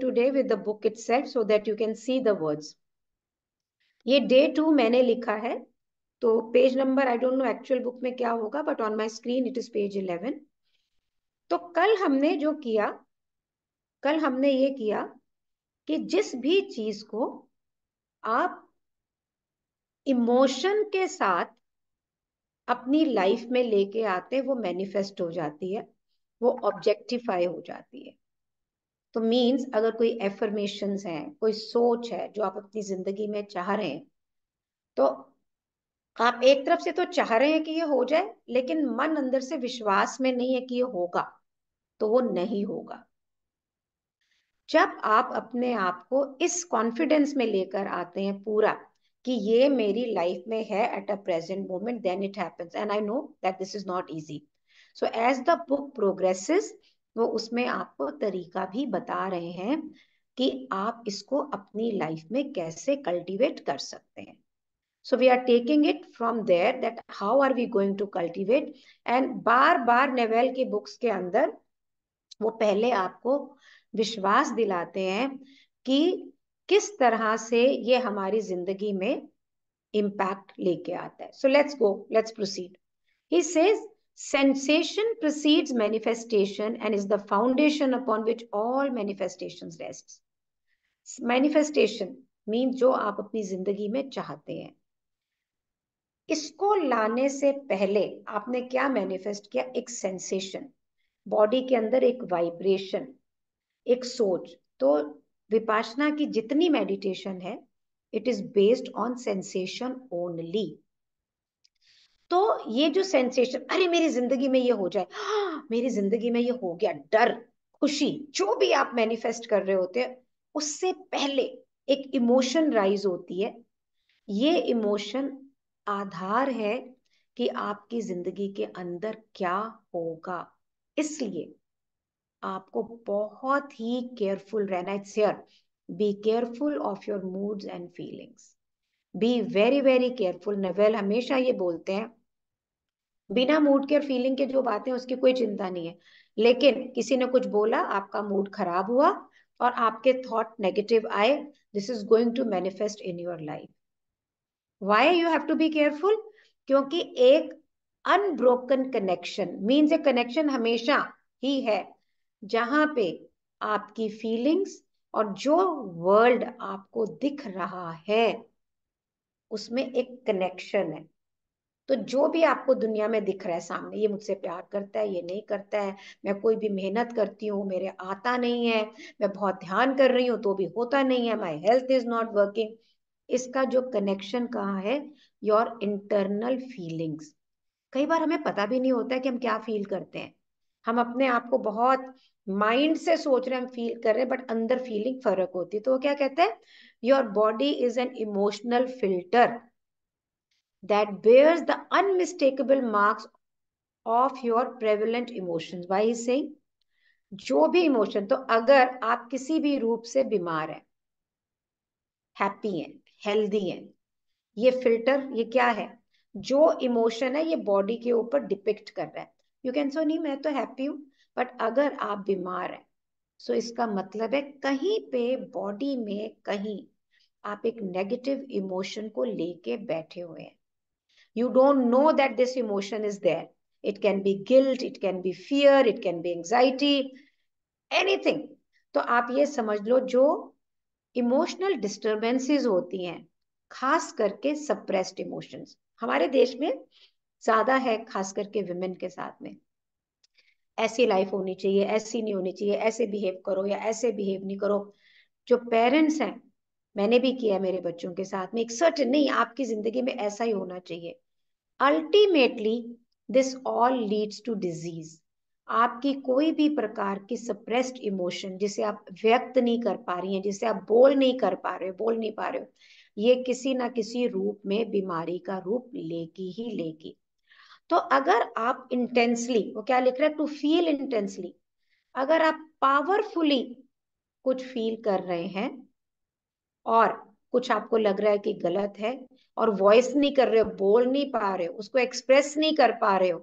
today with the book itself so that you can see the words. ये day 2 मैंने लिखा है, तो page number I don't know actual book में क्या होगा, but on my screen it is page 11. तो कल हमने ये किया कि जिस भी चीज को आप इमोशन के साथ अपनी लाइफ में लेके आते हैं वो मैनिफेस्ट हो जाती है, वो ऑब्जेक्टिफाई हो जाती है. तो मीन्स अगर कोई एफर्मेशंस हैं, कोई सोच है जो आप अपनी जिंदगी में चाह रहे हैं, तो आप एक तरफ से तो चाह रहे हैं कि ये हो जाए, लेकिन मन अंदर से विश्वास में नहीं है कि ये होगा, तो वो नहीं होगा. जब आप अपने आप को इस कॉन्फिडेंस में लेकर आते हैं पूरा कि ये मेरी लाइफ में है at a present moment, then it happens. And I know that this is not easy. So as the book progresses, वो उसमें आपको तरीका भी बता रहे हैं कि आप इसको अपनी लाइफ में कैसे कल्टीवेट कर सकते हैं. So we are taking it from there that how are we going to cultivate. And bar bar navel की बुक्स के अंदर वो पहले आपको विश्वास दिलाते हैं कि किस तरह से ये हमारी जिंदगी में इम्पैक्ट लेके आता है. So let's proceed. He says sensation precedes manifestation and is the foundation upon which all manifestations rests. Manifestation means जो आप अपनी जिंदगी में चाहते हैं, इसको लाने से पहले आपने क्या मैनिफेस्ट किया? एक सेंसेशन, बॉडी के अंदर एक वाइब्रेशन, एक सोच. तो विपासना की जितनी मेडिटेशन है, it is based on sensation only. तो ये जो सेंसेशन, अरे मेरी जिंदगी में ये हो जाए, मेरी जिंदगी में ये हो गया, डर, खुशी, जो भी आप मैनिफेस्ट कर रहे होते हैं, उससे पहले एक इमोशन राइज होती है. ये इमोशन आधार है कि आपकी जिंदगी के अंदर क्या होगा. इसलिए आपको बहुत ही केयरफुल रहना है. It's here, be careful of your moods and feelings, be very very careful. Naval हमेशा ये बोलते हैं बिना मूड के और फीलिंग के जो बातें उसकी कोई चिंता नहीं है, लेकिन किसी ने कुछ बोला, आपका मूड खराब हुआ और आपके थॉट नेगेटिव आए, this is going to manifest in your life. Why you have to be careful? क्योंकि एक unbroken connection means a connection हमेशा ही है जहां पे आपकी फीलिंग्स और जो वर्ल्ड आपको दिख रहा है उसमें एक कनेक्शन है. तो जो भी आपको दुनिया में दिख रहा है सामने, ये मुझसे प्यार करता है, ये नहीं करता है, मैं कोई भी मेहनत करती हूँ मेरे आता नहीं है, मैं बहुत ध्यान कर रही हूँ तो भी होता नहीं है, my health is not working, इसका जो कनेक्शन कहाँ है? Your internal feelings. कई बार हमें पता भी नहीं होता है कि हम क्या फील करते हैं. हम अपने आप को बहुत माइंड से सोच रहे हैं हम फील कर रहे हैं, बट अंदर फीलिंग फर्क होती है. तो वो क्या कहते हैं? Your body is an emotional filter that bears the unmistakable marks of your prevalent emotions. Why is saying जो भी इमोशन, तो अगर आप किसी भी रूप से बीमार हैं, हैप्पी हैं, हेल्दी हैं, ये फिल्टर, ये क्या है? जो इमोशन है ये बॉडी के ऊपर डिपिक्ट कर रहा है. यू कैन सो नहीं मैं तो हैप्पी हूं, बट अगर आप बीमार हैं, सो इसका मतलब है कहीं पे बॉडी में कहीं आप एक नेगेटिव इमोशन को लेके बैठे हुए हैं. You don't know that this emotion is there. It can be guilt, it can be fear, it can be anxiety, anything. तो आप ये समझ लो जो इमोशनल डिस्टर्बेंसेस होती हैं, खास करके सप्रेस्ड इमोशंस हमारे देश में ज्यादा है, खास करके विमेन के साथ में. ऐसी लाइफ होनी चाहिए, ऐसी नहीं होनी चाहिए, ऐसे बिहेव करो या ऐसे बिहेव नहीं करो. जो पेरेंट्स हैं, मैंने भी किया मेरे बच्चों के साथ में, एक सर्टेन नहीं, आपकी जिंदगी में ऐसा ही होना चाहिए. Ultimately this all leads to disease. आपकी कोई भी प्रकार की सप्रेस्ड इमोशन जिसे आप व्यक्त नहीं कर पा रही हैं, जिसे आप बोल नहीं पा रहे हो, ये किसी ना किसी रूप में बीमारी का रूप लेगी ही लेगी. तो अगर आप इंटेंसली, वो क्या लिख रहा है? To feel intensely. अगर आप पावरफुली कुछ फील कर रहे हैं और कुछ आपको लग रहा है कि गलत है और वॉइस नहीं कर रहे हो, बोल नहीं पा रहे हो, उसको एक्सप्रेस नहीं कर पा रहे हो,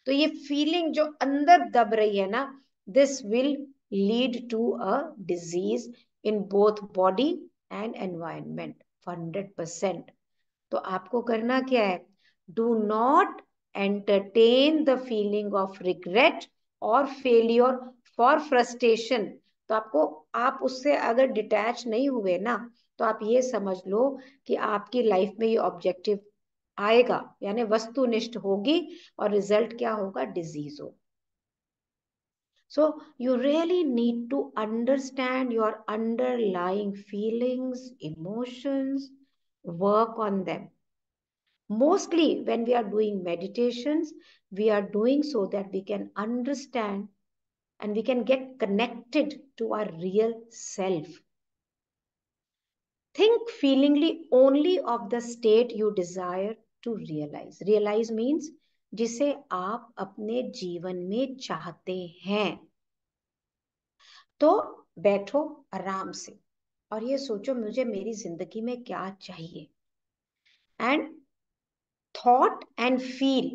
तो ये फीलिंग जो अंदर दब रही है ना, this will lead to a disease in both body and environment 100%। तो आपको करना क्या है, do not entertain the feeling of regret और फेलियर फॉर फ्रस्ट्रेशन। तो आपको, आप उससे अगर डिटैच नहीं हुए ना, तो आप ये समझ लो कि आपकी लाइफ में ये ऑब्जेक्टिव आएगा, यानी वस्तुनिष्ठ होगी, और रिजल्ट क्या होगा, डिजीज हो। So you really need to understand your underlying feelings, emotions, work on them. Mostly when we are doing meditations, we are doing so that we can understand and we can get connected to our real self. Think feelingly only of the state you desire to realize. Realize means जिसे आप अपने जीवन में चाहते हैं। तो बैठो आराम से और ये सोचो, मुझे मेरी जिंदगी में क्या चाहिए। एंड थॉट एंड फील,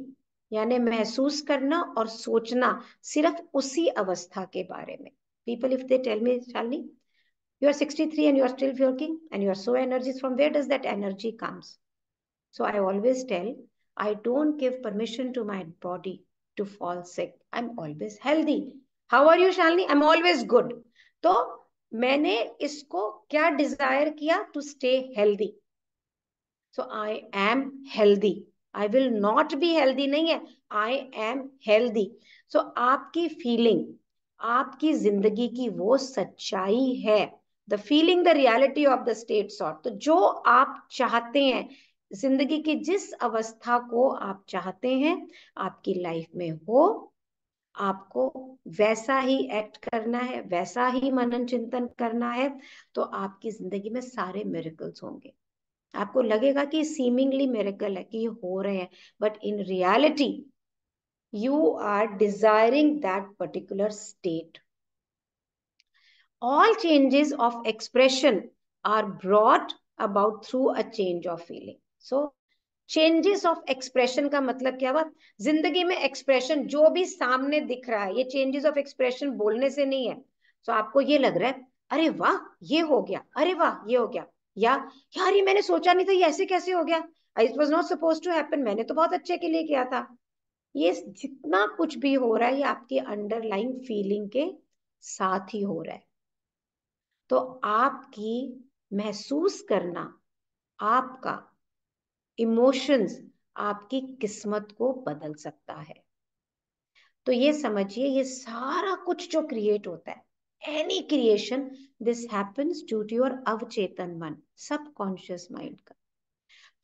यानी महसूस करना और सोचना सिर्फ उसी अवस्था के बारे में। People if they tell me, Shalini, you are 63 and you are still working and you are so energized, from where does that energy comes? So I always tell, I don't give permission to my body to fall sick. I'm always healthy. How are you, Shalini? I'm always good. तो मैंने इसको क्या desire किया, to stay healthy. So I am healthy, I will not be healthy नहीं है, आई am healthy. सो आपकी feeling आपकी जिंदगी की वो सच्चाई है, the feeling the reality of the state sort. तो जो आप चाहते हैं, जिंदगी की जिस अवस्था को आप चाहते हैं आपकी लाइफ में हो, आपको वैसा ही एक्ट करना है, वैसा ही मनन चिंतन करना है, तो आपकी जिंदगी में सारे मिरेकल्स होंगे। आपको लगेगा कि सीमिंगली मिरेकल है कि ये हो रहे हैं, but in reality you are desiring that particular state. All changes of expression are brought about through a change of feeling. So changes of expression का मतलब क्या हुआ, जिंदगी में एक्सप्रेशन जो भी सामने दिख रहा है, ये चेंजेस ऑफ एक्सप्रेशन बोलने से नहीं है। तो आपको ये लग रहा है, अरे वाह ये हो गया, अरे वाह ये हो गया, या यार ये मैंने सोचा नहीं था, ये ऐसे कैसे हो गया, it was not suppose to happen, मैंने तो बहुत अच्छे के लिए किया था। ये जितना कुछ भी हो रहा है, ये आपकी अंडरलाइंग फीलिंग के साथ ही हो रहा है। तो आपकी महसूस करना, आपका इमोशंस आपकी किस्मत को बदल सकता है। तो ये समझिए, ये सारा कुछ जो क्रिएट होता है, any creation, this happens due to your अवचेतन मन, सबकॉन्शियस माइंड का।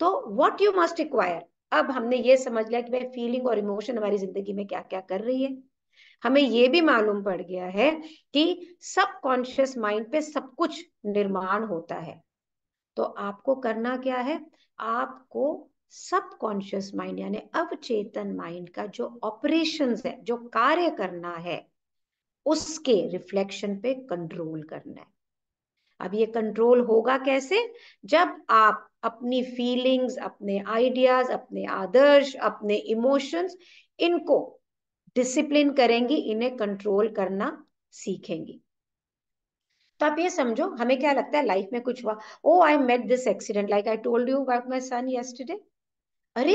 तो व्हाट यू मस्ट एक्वायर, अब हमने ये समझ लिया कि भाई फीलिंग और इमोशन हमारी जिंदगी में क्या क्या कर रही है। हमें ये भी मालूम पड़ गया है कि सबकॉन्शियस माइंड पे सब कुछ निर्माण होता है। तो आपको करना क्या है, आपको सबकॉन्शियस माइंड यानी अवचेतन माइंड का जो ऑपरेशंस है, जो कार्य करना है, उसके रिफ्लेक्शन पे कंट्रोल करना है। अब ये कंट्रोल होगा कैसे, जब आप अपनी फीलिंग्स, अपने आइडियाज, अपने आदर्श, अपने इमोशंस, इनको डिसिप्लिन करेंगी, इन्हें कंट्रोल करना सीखेंगी। तो आप ये समझो, हमें क्या लगता है लाइफ में कुछ हुआ, oh I met this accident, like I told you about my son yesterday, अरे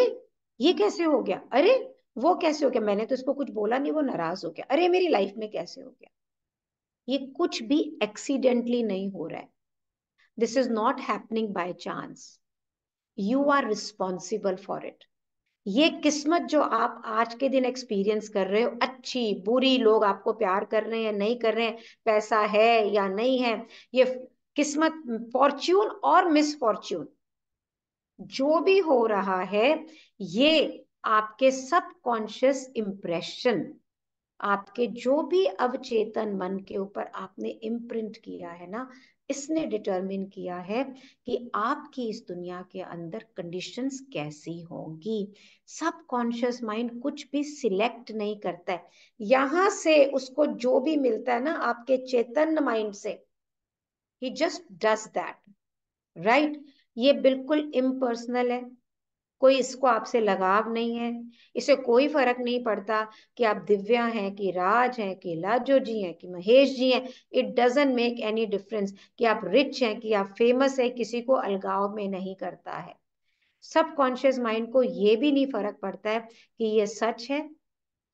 ये कैसे हो गया, अरे वो कैसे हो गया, मैंने तो इसको कुछ बोला नहीं, वो नाराज हो गया, अरे मेरी लाइफ में कैसे हो गया। ये कुछ भी एक्सीडेंटली नहीं हो रहा है, this is not happening by chance, you are responsible for it. ये किस्मत जो आप आज के दिन एक्सपीरियंस कर रहे हो, अच्छी बुरी, लोग आपको प्यार कर रहे हैं नहीं कर रहे हैं, पैसा है या नहीं है, ये किस्मत, फॉर्च्यून और मिसफॉर्च्यून, जो भी हो रहा है, ये आपके सबकॉन्शियस इंप्रेशन, आपके जो भी अवचेतन मन के ऊपर आपने इम्प्रिंट किया है ना, इसने डिटरमिन किया है कि आपकी इस दुनिया के अंदर कंडीशंस कैसी होंगी। सबकॉन्शियस माइंड कुछ भी सिलेक्ट नहीं करता है, यहां से उसको जो भी मिलता है ना आपके चेतन माइंड से, ही जस्ट डज दैट, राइट। ये बिल्कुल इम्पर्सनल है, कोई इसको आपसे लगाव नहीं है, इसे कोई फर्क नहीं पड़ता कि आप दिव्या हैं कि राज हैं कि लाजो जी हैं कि महेश जी हैं। It doesn't make any difference कि आप रिच हैं कि आप फेमस है, किसी को अलगाव में नहीं करता है। सबकॉन्शियस माइंड को ये भी नहीं फर्क पड़ता है कि ये सच है,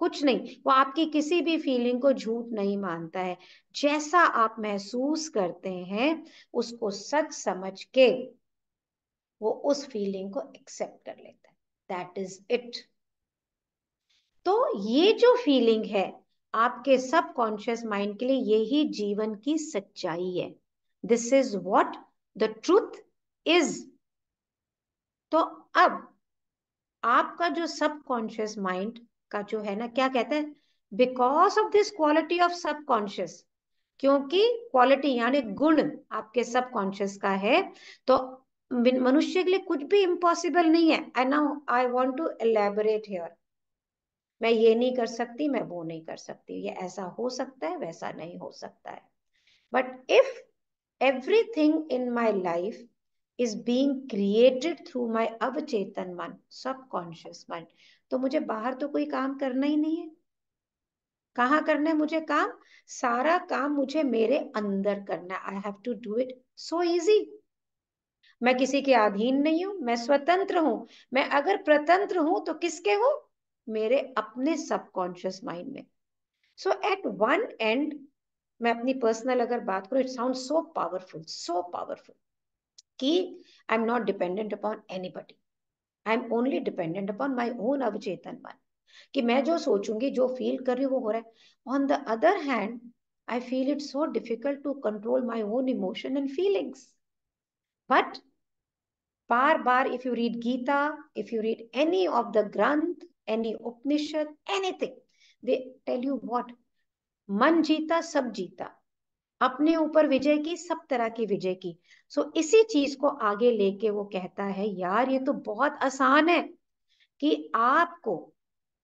कुछ नहीं। वो आपकी किसी भी फीलिंग को झूठ नहीं मानता है। जैसा आप महसूस करते हैं उसको सच समझ के वो उस फीलिंग को एक्सेप्ट कर लेता है। That is it. तो ये जो फीलिंग है आपके सबकॉन्शियस माइंड के लिए, यही जीवन की सच्चाई है। This is what the truth is. तो अब आपका जो सबकॉन्शियस माइंड का जो है ना, क्या कहते हैं, because of this quality of subconscious, क्योंकि क्वालिटी यानी गुण आपके सबकॉन्शियस का है, तो मनुष्य के लिए कुछ भी इम्पॉसिबल नहीं है। And now I want to elaborate here. मैं ये नहीं कर सकती, मैं वो नहीं कर सकती, ये ऐसा हो सकता है, वैसा नहीं हो सकता है। But if everything in my life is being created through my अवचेतन मन, सबकॉन्शियस माइंड, तो मुझे बाहर तो कोई काम करना ही नहीं है। कहाँ करना है मुझे काम? सारा काम मुझे मेरे अंदर करना है। I have to do it so easy. मैं किसी के अधीन नहीं हूं, मैं स्वतंत्र हूं। मैं अगर स्वतंत्र हूं तो किसके हूं? मेरे अपने सबकॉन्शियस माइंड में। सो एट वन एंड, मैं अपनी पर्सनल अगर बात करूं, it sound so powerful, so powerful कि I am not dependent upon anybody, I am only dependent upon my own अवचेतन मन। कि मैं जो सोचूंगी, जो फील कर रही हूँ, वो हो रहा है। On the other hand, I feel it so difficult to control my own emotion and feelings. But बार बार, if you read Gita, if you read any of the granth, any Upanishad, anything, they tell you what, मन जीता सब जीता, अपने ऊपर विजय की, सब तरह की विजय की। सो इसी चीज को आगे लेके वो कहता है, यार ये तो बहुत आसान है कि आपको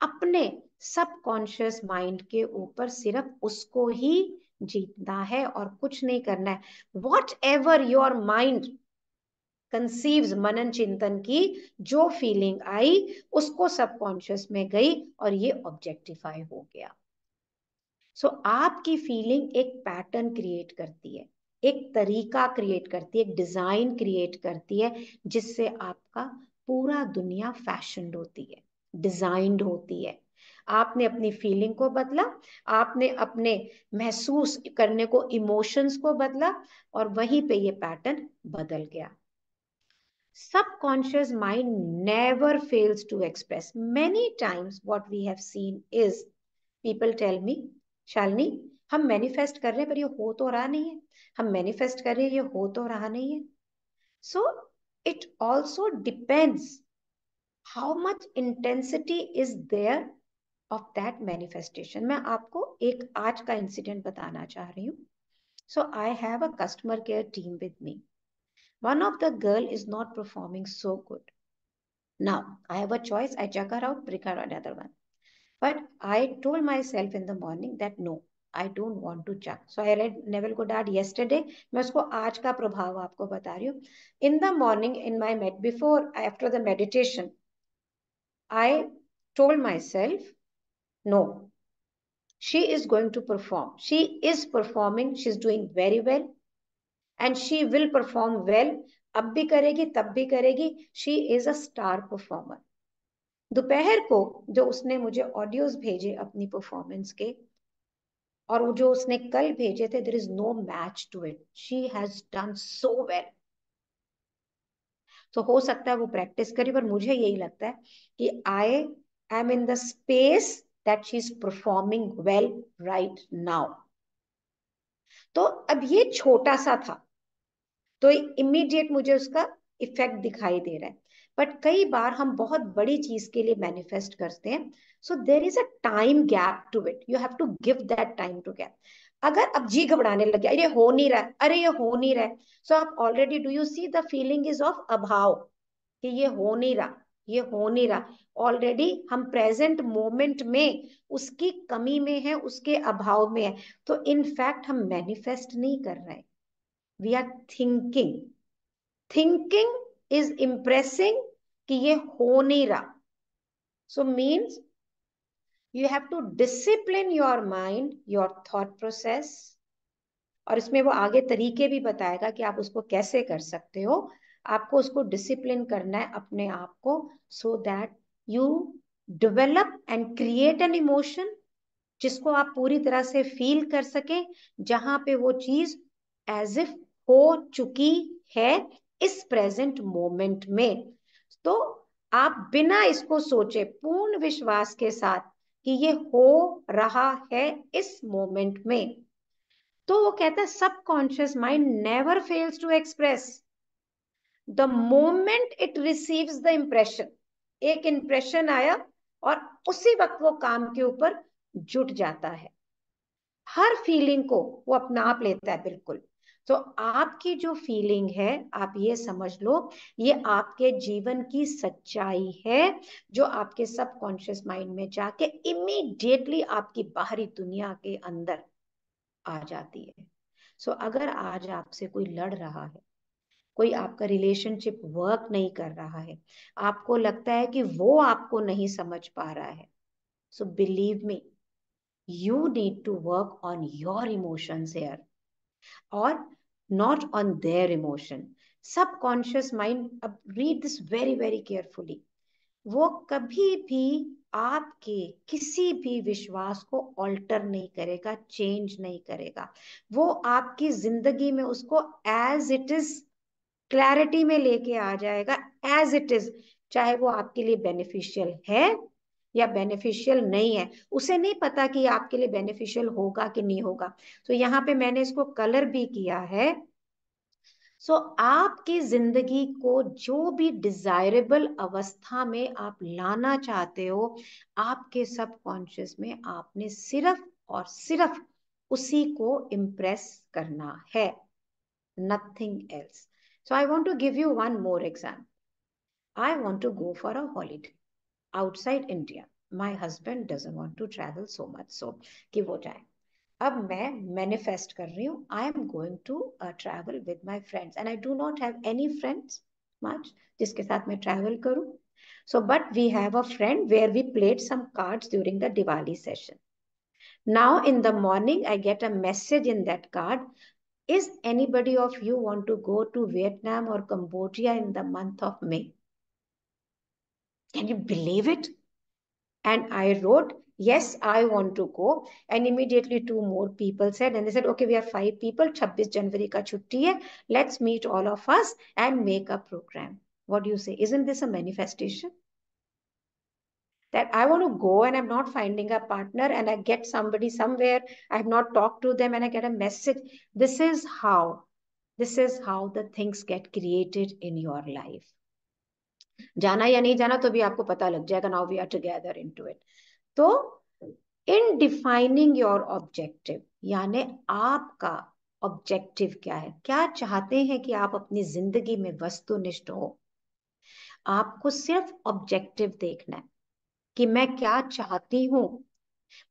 अपने सबकॉन्शियस माइंड के ऊपर सिर्फ उसको ही जीतना है और कुछ नहीं करना है। Whatever your mind conceives, मनन चिंतन की जो फीलिंग आई, उसको सबकॉन्शियस में गई और ये ऑब्जेक्टिफाई हो गया। आपकी फीलिंग एक पैटर्न क्रिएट करती है, एक तरीका क्रिएट करती है, एक डिजाइन क्रिएट करती है, जिससे आपका पूरा दुनिया फैशन्ड होती है, डिजाइंड होती है। आपने अपनी फीलिंग को बदला, आपने अपने महसूस करने को, इमोशंस को बदला, और वहीं पे ये पैटर्न बदल गया। Subconscious mind never fails to express. Many times what we have seen is people tell me, Shalini, हम मैनिफेस्ट कर रहे हैं पर ये हो तो रहा नहीं है, हम मैनिफेस्ट कर रहे हैं, ये हो तो रहा नहीं है। So it also depends how much intensity is there of that manifestation. मैं आपको एक आज का इंसिडेंट बताना चाह रही हूँ। So I have a customer care team with me. One of the girl is not performing so good. Now I have a choice. I check her out, bring her another one. But I told myself in the morning that no, I don't want to check. So I read Neville Goddard yesterday. मैं उसको आज का प्रभाव आपको बता रही हूँ. In the morning, in my before, after the meditation, I told myself, no, she is going to perform. She is performing. She's doing very well. And she will perform well. अब भी करेगी, तब भी करेगी। She is a star performer. दोपहर को जो उसने मुझे ऑडियोज भेजे अपनी परफॉर्मेंस के, और वो जो उसने कल भेजे थे, there is no match to it. She has done so well. तो हो सकता है वो प्रैक्टिस करी, पर मुझे यही लगता है कि I M in the space that she is performing well right now. तो अब ये छोटा सा था, तो इमीडिएट मुझे उसका इफेक्ट दिखाई दे रहा है। बट कई बार हम बहुत बड़ी चीज के लिए मैनिफेस्ट करते हैं। So there is a time gap to it, you have to give that time to gap. अगर अब जी घबराने लगे, अरे हो नहीं रहा है, अरे ये हो नहीं रहा है, सो आप already, do you see the feeling is of अभाव, कि ये हो नहीं रहा, ये हो नहीं रहा। ऑलरेडी हम प्रेजेंट मोमेंट में उसकी कमी में है, उसके अभाव में है। तो इनफैक्ट हम मैनिफेस्ट नहीं कर रहे हैं, we are thinking. Thinking is impressing कि ये हो नहीं रहा. So means you have to discipline your mind, your thought process. और इसमें वो आगे तरीके भी बताएगा कि आप उसको कैसे कर सकते हो. आपको उसको डिसिप्लिन करना है अपने आप को, so that you develop and create an emotion जिसको आप पूरी तरह से फील कर सके, जहां पे वो चीज एज इफ हो चुकी है इस प्रेजेंट मोमेंट में. तो आप बिना इसको सोचे पूर्ण विश्वास के साथ कि ये हो रहा है इस मोमेंट में, तो वो कहता है subconscious mind never fails to express the moment it receives the impression. एक इम्प्रेशन आया और उसी वक्त वो काम के ऊपर जुट जाता है. हर फीलिंग को वो अपना आप लेता है बिल्कुल. तो आपकी जो फीलिंग है, आप ये समझ लो, ये आपके जीवन की सच्चाई है जो आपके सबकॉन्शियस माइंड में जाके इमीडिएटली आपकी बाहरी दुनिया के अंदर आ जाती है. सो अगर आज आपसे कोई लड़ रहा है, कोई आपका रिलेशनशिप वर्क नहीं कर रहा है, आपको लगता है कि वो आपको नहीं समझ पा रहा है, so believe me, you need to work on your emotions here or not on their emotion. Subconscious mind, अब read this very very carefully, वो कभी भी आपके किसी भी विश्वास को ऑल्टर नहीं करेगा, चेंज नहीं करेगा. वो आपकी जिंदगी में उसको एज इट इज क्लैरिटी में लेके आ जाएगा, एज इट इज. चाहे वो आपके लिए बेनिफिशियल है या बेनिफिशियल नहीं है, उसे नहीं पता कि आपके लिए बेनिफिशियल होगा कि नहीं होगा. तो यहाँ पे मैंने इसको कलर भी किया है. सो आपकी जिंदगी को जो भी डिजायरेबल अवस्था में आप लाना चाहते हो, आपके सबकॉन्शियस में आपने सिर्फ और सिर्फ उसी को इम्प्रेस करना है, nothing else. So I want to give you one more example. I want to go for a holiday outside India. My husband doesn't want to travel so much, so कि वो जाए. अब मैं मैनिफेस्ट कर रही हूँ, I am going to travel with my friends and I do not have any friends much जिसके साथ मैं ट्रैवल करूँ. So but we have a friend where we played some cards during the Diwali session. Now in the morning I get a message in that card, is anybody of you want to go to Vietnam or Cambodia in the month of May? Can you believe it? And I wrote, yes, I want to go. And immediately two more people said, and they said, okay, we are 5 people, 26 January ka chutti hai, let's meet all of us and make a program. What do you say? Isn't this a manifestation? That I want to go and I'm not finding a partner, and I get somebody somewhere, I have not talked to them, and I get a message. This is how the things get created in your life. जाना या नहीं जाना तो भी आपको पता लग जाएगा. Now we are together into it. तो इन डिफाइनिंग योर ऑब्जेक्टिव, यानी आपका ऑब्जेक्टिव क्या है, क्या चाहते हैं कि आप अपनी जिंदगी में वस्तुनिष्ठ हो. आपको सिर्फ ऑब्जेक्टिव देखना है कि मैं क्या चाहती हूं,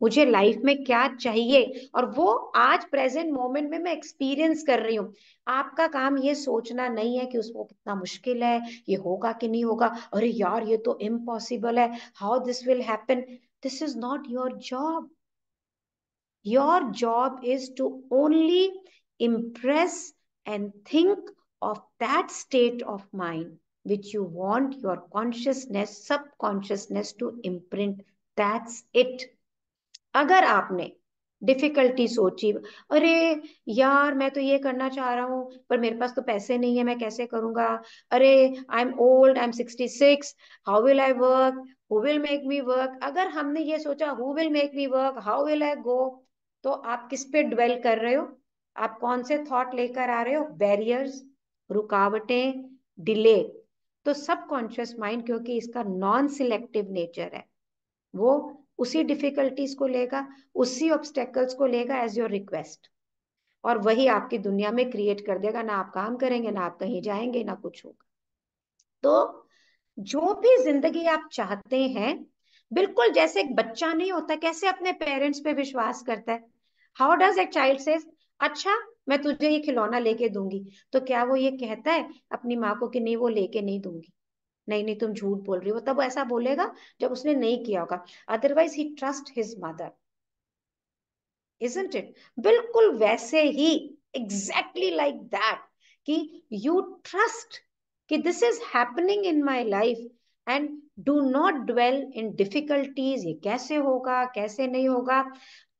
मुझे लाइफ में क्या चाहिए, और वो आज प्रेजेंट मोमेंट में मैं एक्सपीरियंस कर रही हूँ. आपका काम ये सोचना नहीं है कि उसको कितना मुश्किल है, ये होगा कि नहीं होगा, अरे यार ये तो इम्पॉसिबल है, how this will happen. This is not your job. Your job is to only impress and think of that state of mind which you want your consciousness, subconsciousness to imprint. That's it. अगर आपने difficulty सोची, अरे यार मैं तो ये करना चाह रहा हूँ पर मेरे पास तो पैसे नहीं है, मैं कैसे करूंगा, अरे I am old, I am 66, how will I work, who will make me work. अगर हमने ये सोचा who will make me work, how will I go, तो आप किस पे ड्वेल कर रहे हो, आप कौन से थॉट लेकर आ रहे हो, बैरियर्स, रुकावटें, डिले. तो सबकॉन्शियस माइंड, क्योंकि इसका नॉन सिलेक्टिव नेचर है, वो उसी डिफिकल्टीज को लेगा, उसी ऑब्स्टेकल्स को लेगा एज योर रिक्वेस्ट, और वही आपकी दुनिया में क्रिएट कर देगा. ना आप काम करेंगे, ना आप कहीं जाएंगे, ना कुछ होगा. तो जो भी जिंदगी आप चाहते हैं, बिल्कुल जैसे एक बच्चा नहीं होता कैसे अपने पेरेंट्स पे विश्वास करता है, how does a child says, अच्छा मैं तुझे ये खिलौना लेके दूंगी, तो क्या वो ये कहता है अपनी माँ को कि नहीं वो लेके नहीं दूंगी. नहीं नहीं तुम झूठ बोल रही हो, तब ऐसा बोलेगा जब उसने नहीं किया होगा, अदरवाइज ही trust his mother, isn't it? बिल्कुल वैसे ही, एग्जैक्टली लाइक दैट, कि यू ट्रस्ट कि this is happening in my life and do not dwell in difficulties, ये कैसे होगा कैसे नहीं होगा।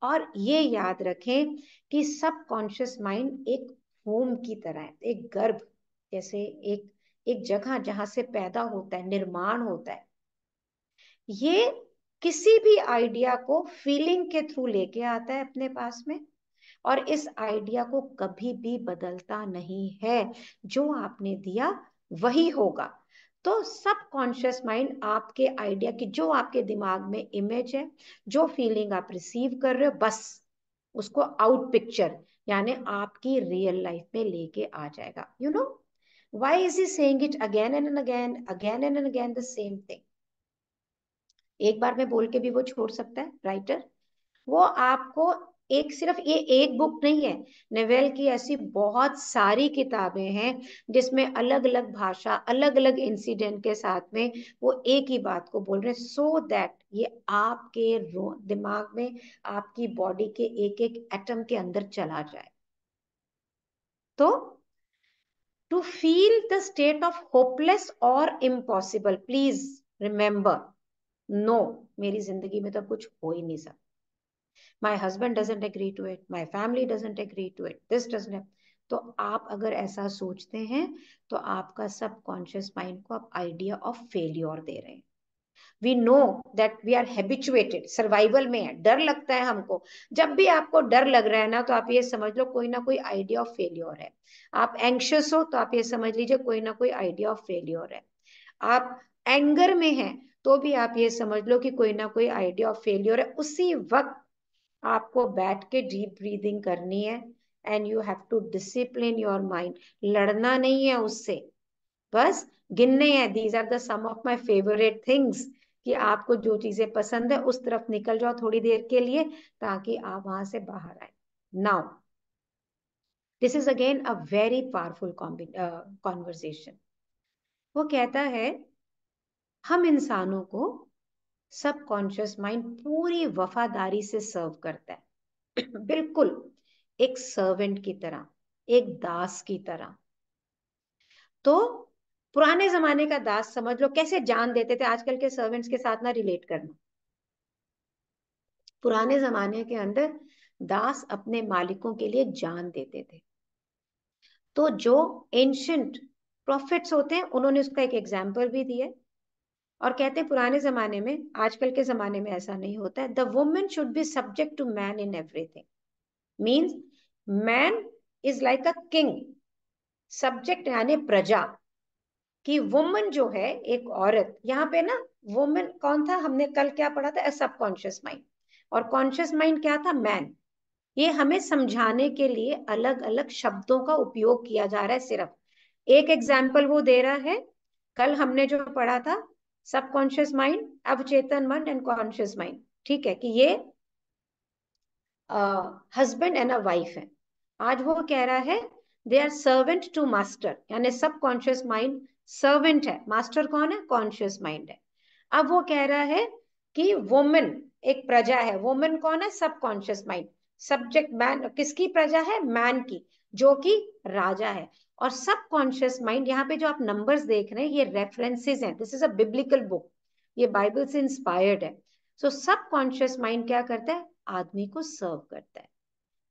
और ये याद रखें कि सबकॉन्शियस माइंड एक होम की तरह है, एक गर्भ जैसे, एक एक जगह जहां से पैदा होता है, निर्माण होता है। ये किसी भी आइडिया को फीलिंग के थ्रू लेके आता है अपने पास में, और इस आइडिया को कभी भी बदलता नहीं है। जो आपने दिया वही होगा। तो सबकॉन्शियस माइंड आपके आइडिया की, जो आपके दिमाग में इमेज है, जो फीलिंग आप रिसीव कर रहे हो, बस उसको आउट पिक्चर यानी आपकी रियल लाइफ में लेके आ जाएगा। You know why is he saying it again and again, again and again the same thing? एक बार में बोल के भी वो छोड़ सकता है राइटर। वो आपको एक, सिर्फ ये एक बुक नहीं है, नेवेल की ऐसी बहुत सारी किताबें हैं जिसमें अलग अलग भाषा, अलग अलग इंसिडेंट के साथ में वो एक ही बात को बोल रहे हैं, सो दैट ये आपके दिमाग में, आपकी बॉडी के एक एक एटम के अंदर चला जाए। तो to feel the state of hopeless और इम्पॉसिबल, प्लीज रिमेंबर, नो, मेरी जिंदगी में तो कुछ हो ही नहीं सकता, my husband doesn't agree to it, my family doesn't agree to it, this doesn't have... तो आप अगर ऐसा सोचते हैं तो आपका सबकॉन्शियस माइंड को आप आइडिया ऑफ फेलियर दे रहे हैं। We know that we are habituated, survival में है, डर लगता है हमको। जब भी आपको डर लग रहा है ना, तो आप ये समझ लो कोई ना कोई आइडिया ऑफ फेलियर है। आप एंग्शियस हो तो आप ये समझ लीजिए कोई ना कोई आइडिया ऑफ फेलियर है। आप एंगर में हैं तो भी आप ये समझ लो कि कोई ना कोई आइडिया ऑफ फेलियर है। उसी वक्त आपको बैठ के डीप ब्रीदिंग करनी है and you have to discipline your mind. लड़ना नहीं है उससे, बस गिनने हैं। These are the some of my favourite things, कि आपको जो चीजें पसंद है उस तरफ निकल जाओ थोड़ी देर के लिए, ताकि आप वहां से बाहर आए। Now this is again a very powerful conversation. वो कहता है हम इंसानों को सबकॉन्शियस माइंड पूरी वफादारी से सर्व करता है बिल्कुल एक सर्वेंट की तरह, एक दास की तरह। तो पुराने जमाने का दास समझ लो कैसे जान देते थे, आजकल के सर्वेंट्स के साथ ना रिलेट करना। पुराने जमाने के अंदर दास अपने मालिकों के लिए जान देते थे। तो जो एंशंट प्रॉफिट्स होते हैं उन्होंने उसका एक एग्जाम्पल भी दिया, और कहते हैं पुराने जमाने में, आजकल के जमाने में ऐसा नहीं होता है। The women should be subject to man in everything, means man is like a king, subject यानी प्रजा, कि वुमन जो है एक औरत, यहाँ पे ना वुमन कौन था, हमने कल क्या पढ़ा था, सबकॉन्शियस माइंड, और कॉन्शियस माइंड क्या था, मैन। ये हमें समझाने के लिए अलग अलग शब्दों का उपयोग किया जा रहा है। सिर्फ एक एग्जाम्पल वो दे रहा है, कल हमने जो पढ़ा था सबकॉन्शियस माइंड, अवचेतन मन एंड कॉन्शियस माइंड, ठीक है, कि ये हस्बैंड एंड अ वाइफ है। आज वो कह रहा है they are servant to master, यानी सबकॉन्शियस माइंड सर्वेंट है, मास्टर कौन है, कॉन्शियस माइंड है। अब वो कह रहा है कि वुमन एक प्रजा है, वुमन कौन है, सबकॉन्शियस माइंड, सब्जेक्ट मैन, किसकी प्रजा है, मैन की, जो कि राजा है। और सबकॉन्शियस माइंड, यहाँ पे जो आप नंबर्स देख रहे हैं ये रेफरेंसेस हैं, this is a biblical book, ये बाइबल से इंस्पायर्ड है। सो सबकॉन्शियस माइंड क्या करता है, आदमी को सर्व करता है,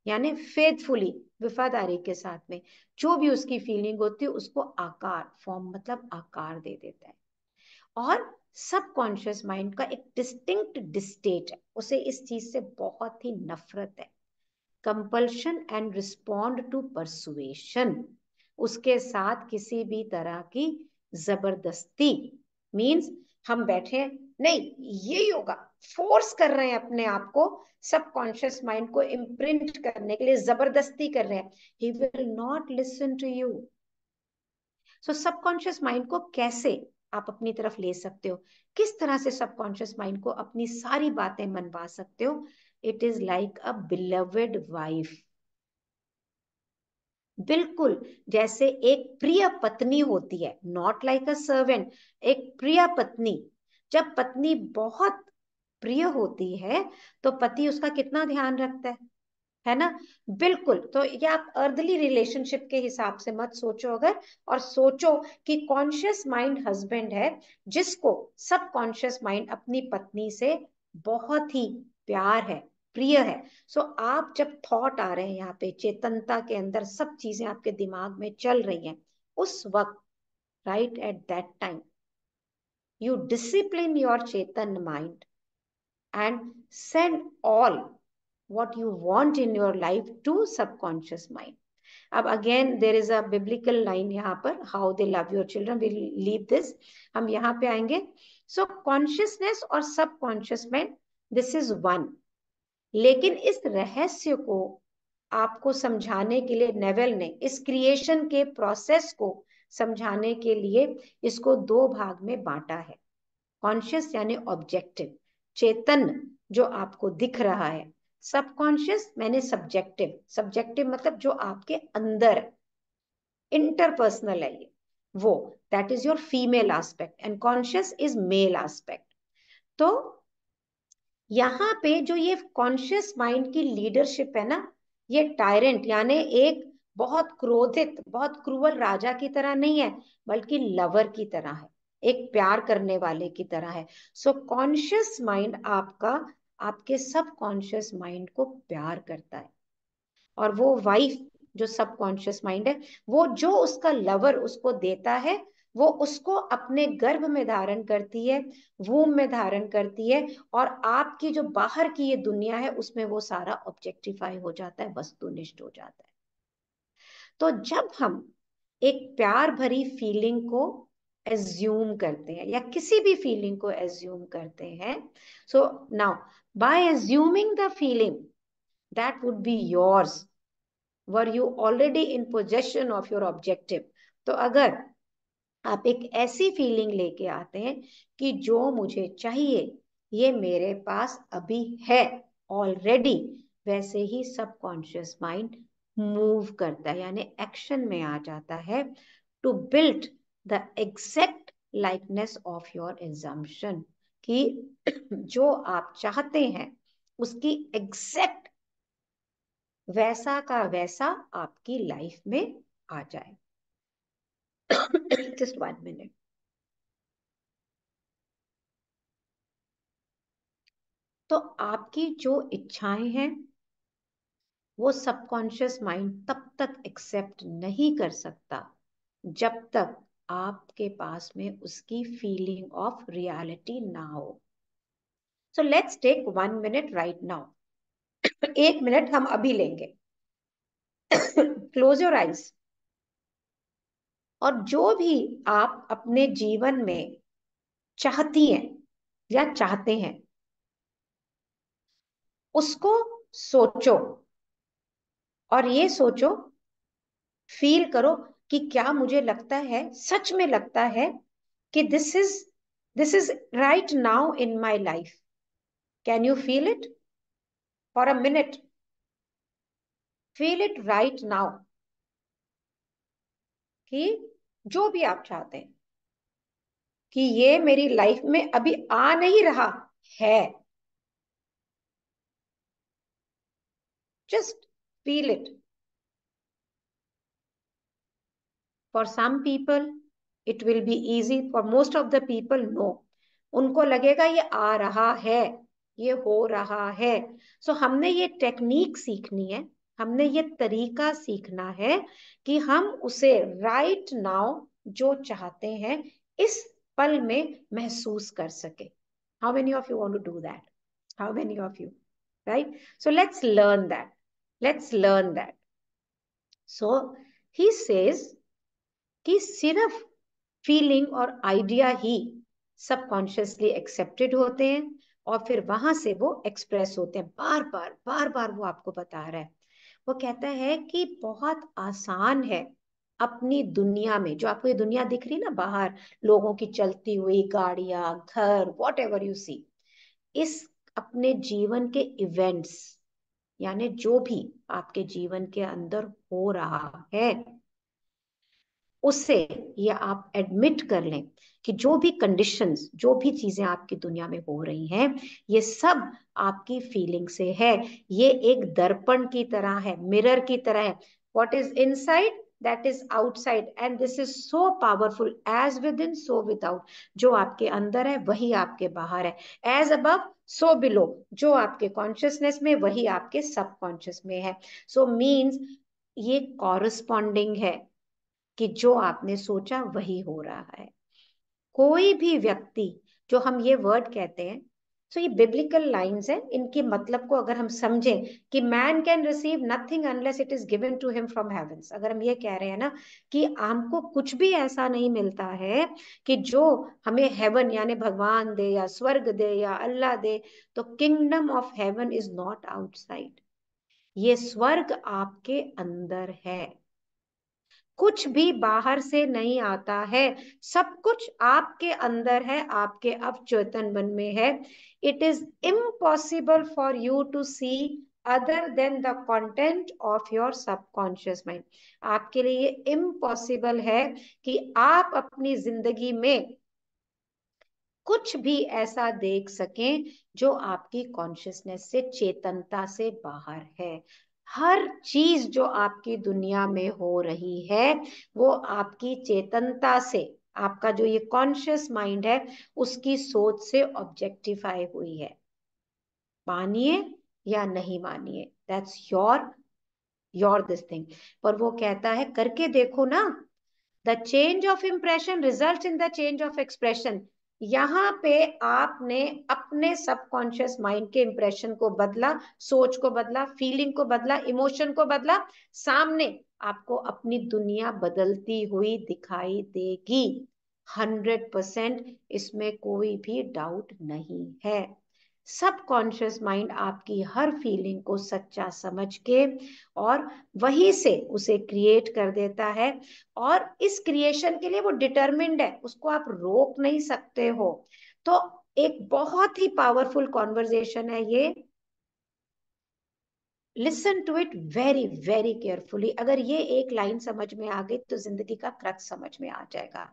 यानी फेथफुली, वफादारी के साथ में, जो भी उसकी फीलिंग होती है उसको आकार, फॉर्म मतलब आकार दे देता है। और सबकॉन्शियस माइंड का एक डिस्टिंक्ट डिस्टेट है, उसे इस चीज से बहुत ही नफरत है, compulsion and respond to persuasion, उसके साथ किसी भी तरह की जबरदस्ती, मींस हम बैठे नहीं यही होगा, फोर्स कर रहे हैं अपने आप को, सबकॉन्शियस माइंड को इम्प्रिंट करने के लिए जबरदस्ती कर रहे हैं, he will not listen to you. So subconscious mind को कैसे आप अपनी तरफ ले सकते हो, किस तरह से सबकॉन्शियस माइंड को अपनी सारी बातें मनवा सकते हो, it is like a beloved wife. बिल्कुल, जैसे एक प्रिय पत्नी होती है, नॉट लाइक अ सर्वेंट, एक प्रिय पत्नी। जब पत्नी बहुत प्रिय होती है तो पति उसका कितना ध्यान रखता है ना। बिल्कुल, तो ये आप अर्दली रिलेशनशिप के हिसाब से मत सोचो अगर, और सोचो कि कॉन्शियस माइंड हस्बैंड है जिसको सब कॉन्शियस माइंड अपनी पत्नी से बहुत ही प्यार है, प्रिय है। सो आप जब थॉट आ रहे हैं यहाँ पे, चेतनता के अंदर सब चीजें आपके दिमाग में चल रही हैं, उस वक्त, right at that time, you discipline your Chetan mind and send all what you want in your life to subconscious mind. अब again there is a biblical line यहाँ पर, how they love your children, we'll leave this, हम यहाँ पे आएंगे। so consciousness और subconscious mind, this is one। लेकिन इस रहस्य को आपको समझाने के लिए नेवेल ने इस क्रिएशन के प्रोसेस को समझाने के लिए इसको दो भाग में बांटा है। कॉन्शियस यानी ऑब्जेक्टिव, चेतन जो आपको दिख रहा है, सबकॉन्शियस मैंने सब्जेक्टिव, सब्जेक्टिव मतलब जो आपके अंदर इंटरपर्सनल है ये, वो that is your female aspect and conscious is male aspect. तो यहाँ पे जो ये कॉन्शियस माइंड की लीडरशिप है ना, ये टायरेंट यानी एक बहुत क्रोधित, बहुत क्रूअल राजा की तरह नहीं है, बल्कि लवर की तरह है, एक प्यार करने वाले की तरह है। सो कॉन्शियस माइंड आपका, आपके सब कॉन्शियस माइंड को प्यार करता है, और वो वाइफ जो सबकॉन्शियस माइंड है, वो जो उसका लवर उसको देता है, वो उसको अपने गर्भ में धारण करती है, वूम में धारण करती है, और आपकी जो बाहर की ये दुनिया है उसमें वो सारा ऑब्जेक्टिफाई हो जाता है, वस्तुनिष्ठ हो जाता है। तो जब हम एक प्यार भरी फीलिंग को एज्यूम करते हैं, या किसी भी फीलिंग को एज्यूम करते हैं, so now by assuming the feeling that would be yours, were you already in possession of your objective. तो अगर आप एक ऐसी फीलिंग लेके आते हैं कि जो मुझे चाहिए ये मेरे पास अभी है ऑलरेडी, वैसे ही सबकॉन्शियस माइंड मूव करता है, यानी एक्शन में आ जाता है, to build the exact likeness of your assumption, कि जो आप चाहते हैं उसकी एग्जैक्ट वैसा का वैसा आपकी लाइफ में आ जाए। Just 1 minute. तो आपकी जो इच्छाएं हैं वो सबकॉन्शियस माइंड तब तक एक्सेप्ट नहीं कर सकता जब तक आपके पास में उसकी फीलिंग ऑफ रियलिटी ना हो। So let's take 1 minute right now. 1 minute हम अभी लेंगे। क्लोज योर आइज, और जो भी आप अपने जीवन में चाहती हैं या चाहते हैं उसको सोचो, और ये सोचो, फील करो कि क्या मुझे लगता है, सच में लगता है कि this is right now in my life. Can you feel it for a minute? Feel it right now कि जो भी आप चाहते हैं कि ये मेरी लाइफ में अभी आ नहीं रहा है, just feel it. For some people it will be easy, for most of the people no, उनको लगेगा ये आ रहा है, ये हो रहा है। सो हमने ये टेक्निक सीखनी है, हमने ये तरीका सीखना है कि हम उसे राइट नाउ जो चाहते हैं इस पल में महसूस कर सके। How many of you want to do that? How many of you? Right, so let's learn that, let's learn that. So he says कि सिर्फ फीलिंग और आइडिया ही सबकॉन्शियसली एक्सेप्टेड होते हैं, और फिर वहां से वो एक्सप्रेस होते हैं, बार बार बार बार वो आपको बता रहा है। वो कहता है कि बहुत आसान है अपनी दुनिया में, जो आपको ये दुनिया दिख रही ना बाहर, लोगों की चलती हुई गाड़ियां, घर, वॉट एवर यू सी, इस अपने जीवन के इवेंट्स, यानी जो भी आपके जीवन के अंदर हो रहा है उससे ये आप एडमिट कर लें कि जो भी कंडीशंस, जो भी चीजें आपकी दुनिया में हो रही हैं, ये सब आपकी फीलिंग से है। ये एक दर्पण की तरह है, मिरर की तरह है। What is inside that is outside, and this is so powerful. As within so without, जो आपके अंदर है वही आपके बाहर है। एज अबव सो बिलो, जो आपके कॉन्शियसनेस में वही आपके सबकॉन्शियस में है। सो मीन्स ये कॉरस्पॉन्डिंग है कि जो आपने सोचा वही हो रहा है। कोई भी व्यक्ति, जो हम ये वर्ड कहते हैं, सो ये बिब्लिकल लाइंस है, इनके मतलब को अगर हम समझें कि man can receive nothing unless it is given to him from heavens. अगर हम ये कह रहे हैं ना कि हमको कुछ भी ऐसा नहीं मिलता है कि जो हमें हेवन यानी भगवान दे या स्वर्ग दे या अल्लाह दे, तो kingdom of heaven is not outside. ये स्वर्ग आपके अंदर है, कुछ भी बाहर से नहीं आता है, सब कुछ आपके अंदर है, आपके अवचेतन मन में है। It is impossible for you to see other than the content of your subconscious mind. आपके लिए ये इम्पॉसिबल है कि आप अपनी जिंदगी में कुछ भी ऐसा देख सकें जो आपकी कॉन्शियसनेस से, चेतनता से बाहर है। हर चीज जो आपकी दुनिया में हो रही है वो आपकी चेतनता से, आपका जो ये कॉन्शियस माइंड है उसकी सोच से ऑब्जेक्टिफाई हुई है। मानिए या नहीं मानिए, दैट्स योर दिस थिंग। पर वो कहता है करके देखो ना, the change of impression result in the change of expression. यहाँ पे आपने अपने सबकॉन्शियस माइंड के इंप्रेशन को बदला, सोच को बदला, फीलिंग को बदला, इमोशन को बदला, सामने आपको अपनी दुनिया बदलती हुई दिखाई देगी। 100%, इसमें कोई भी डाउट नहीं है। सबकॉन्शियस माइंड आपकी हर फीलिंग को सच्चा समझ के और वहीं से उसे क्रिएट कर देता है। और इस क्रिएशन के लिए वो डिटरमिन्ड है, उसको आप रोक नहीं सकते हो। तो एक बहुत ही पावरफुल कॉन्वर्जेशन है ये। Listen to it very very carefully. अगर ये एक लाइन समझ में आ गई तो जिंदगी का क्रक्स समझ में आ जाएगा।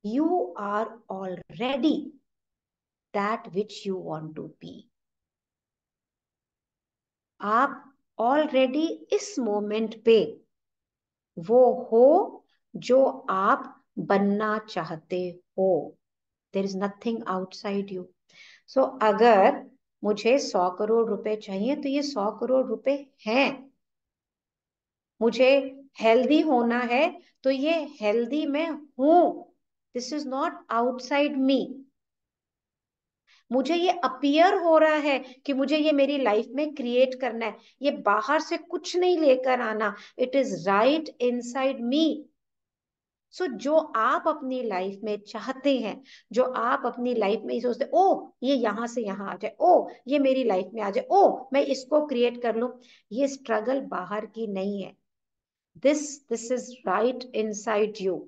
You are already that which you want to be. आप ऑलरेडी इस मोमेंट पे वो हो जो आप बनना चाहते हो। There is nothing outside you. So अगर मुझे 100 करोड़ रुपए चाहिए तो ये 100 करोड़ रुपए हैं। मुझे हेल्दी होना है तो ये हेल्दी मैं हूं। दिस इज नॉट आउटसाइड मी। मुझे ये अपीयर हो रहा है कि मुझे ये मेरी लाइफ में क्रिएट करना है, ये बाहर से कुछ नहीं लेकर आना। It is right inside me. So जो आप अपनी लाइफ में चाहते हैं, जो आप अपनी लाइफ में सोचते, ओ ये यहां से यहां आ जाए, ओ ये मेरी लाइफ में आ जाए, ओ मैं इसको क्रिएट कर लूं, ये स्ट्रगल बाहर की नहीं है। This is right inside you.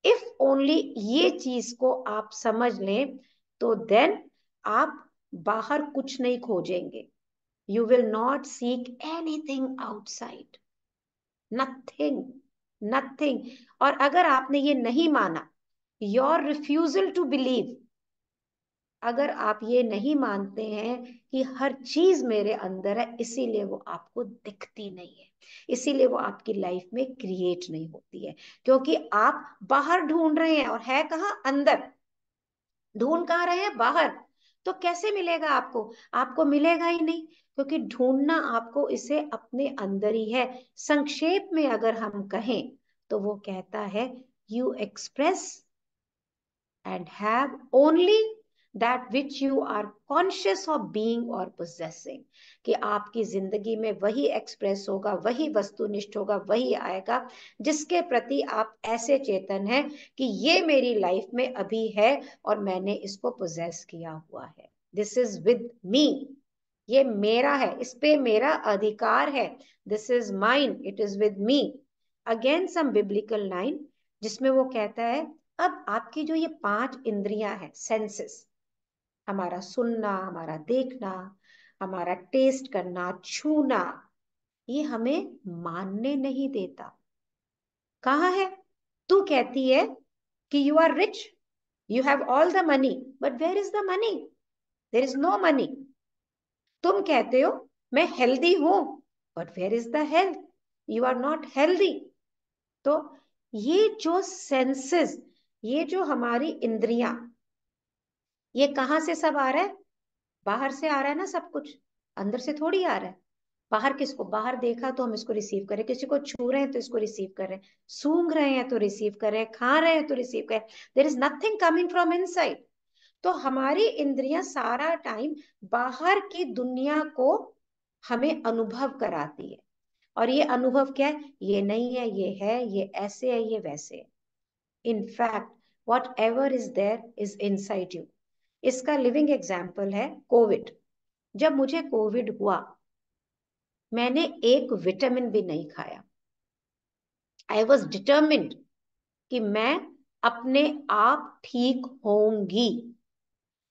If only ये चीज को आप समझ लें तो देन आप बाहर कुछ नहीं खोजेंगे। You will not seek anything outside, nothing, nothing. और अगर आपने ये नहीं माना, योर रिफ्यूजल टू बिलीव, अगर आप ये नहीं मानते हैं कि हर चीज मेरे अंदर है इसीलिए वो आपको दिखती नहीं है, इसीलिए वो आपकी लाइफ में क्रिएट नहीं होती है, क्योंकि आप बाहर ढूंढ रहे हैं और है कहाँ, अंदर। ढूंढ कहाँ रहे हैं, बाहर। तो कैसे मिलेगा आपको, आपको मिलेगा ही नहीं, क्योंकि ढूंढना आपको इसे अपने अंदर ही है। संक्षेप में अगर हम कहें तो वो कहता है, you express and have only that which you are conscious of being or possessing। कि आपकी जिंदगी में वही एक्सप्रेस होगा, वही वस्तुनिष्ठ होगा, वही आएगा जिसके प्रति आप ऐसे चेतन हैं कि ये मेरी लाइफ में अभी है और मैंने इसको पोजेस किया हुआ है। दिस इज विद मी, ये मेरा है, इस पे मेरा अधिकार है। This is mine, it is with me. Again some biblical line जिसमें वो कहता है, अब आपकी जो ये 5 इंद्रियां हैं, सेंसेस, हमारा सुनना, हमारा देखना, हमारा टेस्ट करना, छूना, ये हमें मानने नहीं देता। कहाँ है? तू कहती है कि you are rich, you have all the money, but where is the money? There is no money. तुम कहते हो मैं हेल्दी हूं, but where is the health? You are not healthy. तो ये जो सेंसेस, ये जो हमारी इंद्रियां, ये कहाँ से सब आ रहा है? बाहर से आ रहा है ना सब कुछ, अंदर से थोड़ी आ रहा है। बाहर किसको? बाहर देखा तो हम इसको रिसीव करें, किसी को छू रहे हैं तो इसको रिसीव कर रहे हैं, सूंघ रहे हैं तो रिसीव कर रहे हैं, खा रहे हैं तो रिसीव कर रहे हैं। There is nothing coming from inside. तो हमारी इंद्रियां सारा टाइम बाहर की दुनिया को हमें अनुभव कराती है। और ये अनुभव क्या है? ये नहीं है, ये ऐसे है, ये वैसे है। In fact whatever is there is inside you. इसका लिविंग एग्जाम्पल है कोविड। जब मुझे कोविड हुआ, मैंने एक विटामिन भी नहीं खाया। आई वॉज डिटर्मिन्ड कि मैं अपने आप ठीक होंगी।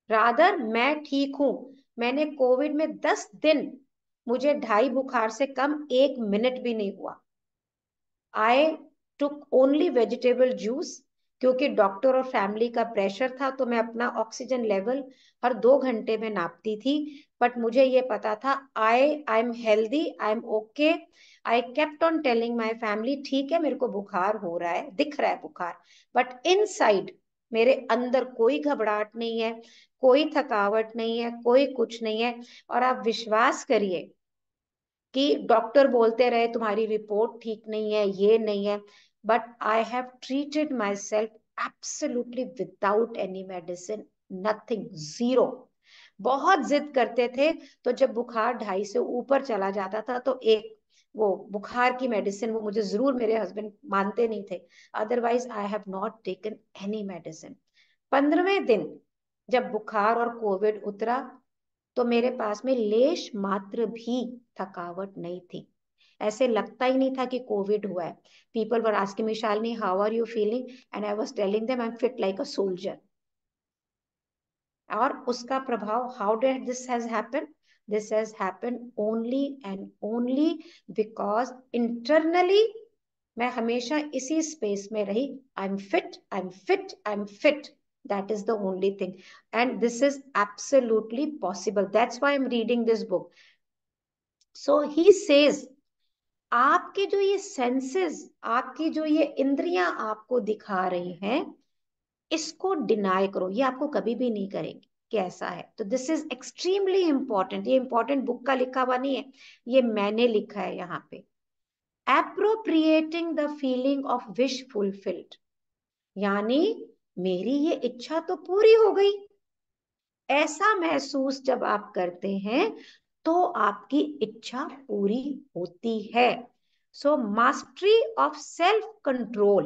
रादर मैं ठीक हूं। मैंने कोविड में 10 दिन, मुझे 2.5 बुखार से कम 1 मिनट भी नहीं हुआ। आई टुक ओनली वेजिटेबल जूस, क्योंकि डॉक्टर और फैमिली का प्रेशर था, तो मैं अपना ऑक्सीजन लेवल हर 2 घंटे में नापती थी। बट मुझे ये पता था आई am healthy, I am okay. I kept on telling my family, ठीक है मेरे को बुखार हो रहा है, दिख रहा है बुखार, बट इनसाइड मेरे अंदर कोई घबराहट नहीं है, कोई थकावट नहीं है, कोई कुछ नहीं है। और आप विश्वास करिए कि डॉक्टर बोलते रहे तुम्हारी रिपोर्ट ठीक नहीं है, ये नहीं है, but I have treated my self absolutely without any medicine, nothing, zero. बहुत जिद करते थे, तो जब बुखार 2.5 से ऊपर चला जाता था तो एक वो बुखार की मेडिसिन, वो मुझे जरूर, मेरे हस्बैंड मानते नहीं थे, otherwise I have not taken any medicine. 15वें दिन जब बुखार और कोविड उतरा, तो मेरे पास में लेश मात्र भी थकावट नहीं थी। ऐसे लगता ही नहीं था कि कोविड हुआ है। People were asking me, Shalini how are you feeling? And I was telling them I am fit like a soldier. और उसका प्रभाव, how did this has happen? This has happen only and only because internally मैं हमेशा इसी space में रही। I am fit, I am fit, I am fit. That is the only thing. And this is absolutely possible. That's why I'm reading this book. So he says, आपके जो ये senses, आपकी जो ये इंद्रियां आपको दिखा रही हैं, इसको डिनाई करो। ये आपको कभी भी नहीं करेंगे कि ऐसा है। तो दिस इज एक्सट्रीमली इंपॉर्टेंट। ये इंपॉर्टेंट बुक का लिखा हुआ नहीं है, ये मैंने लिखा है यहाँ पे। Appropriating the feeling of wish fulfilled, यानी मेरी ये इच्छा तो पूरी हो गई, ऐसा महसूस जब आप करते हैं तो आपकी इच्छा पूरी होती है। So mastery of self control,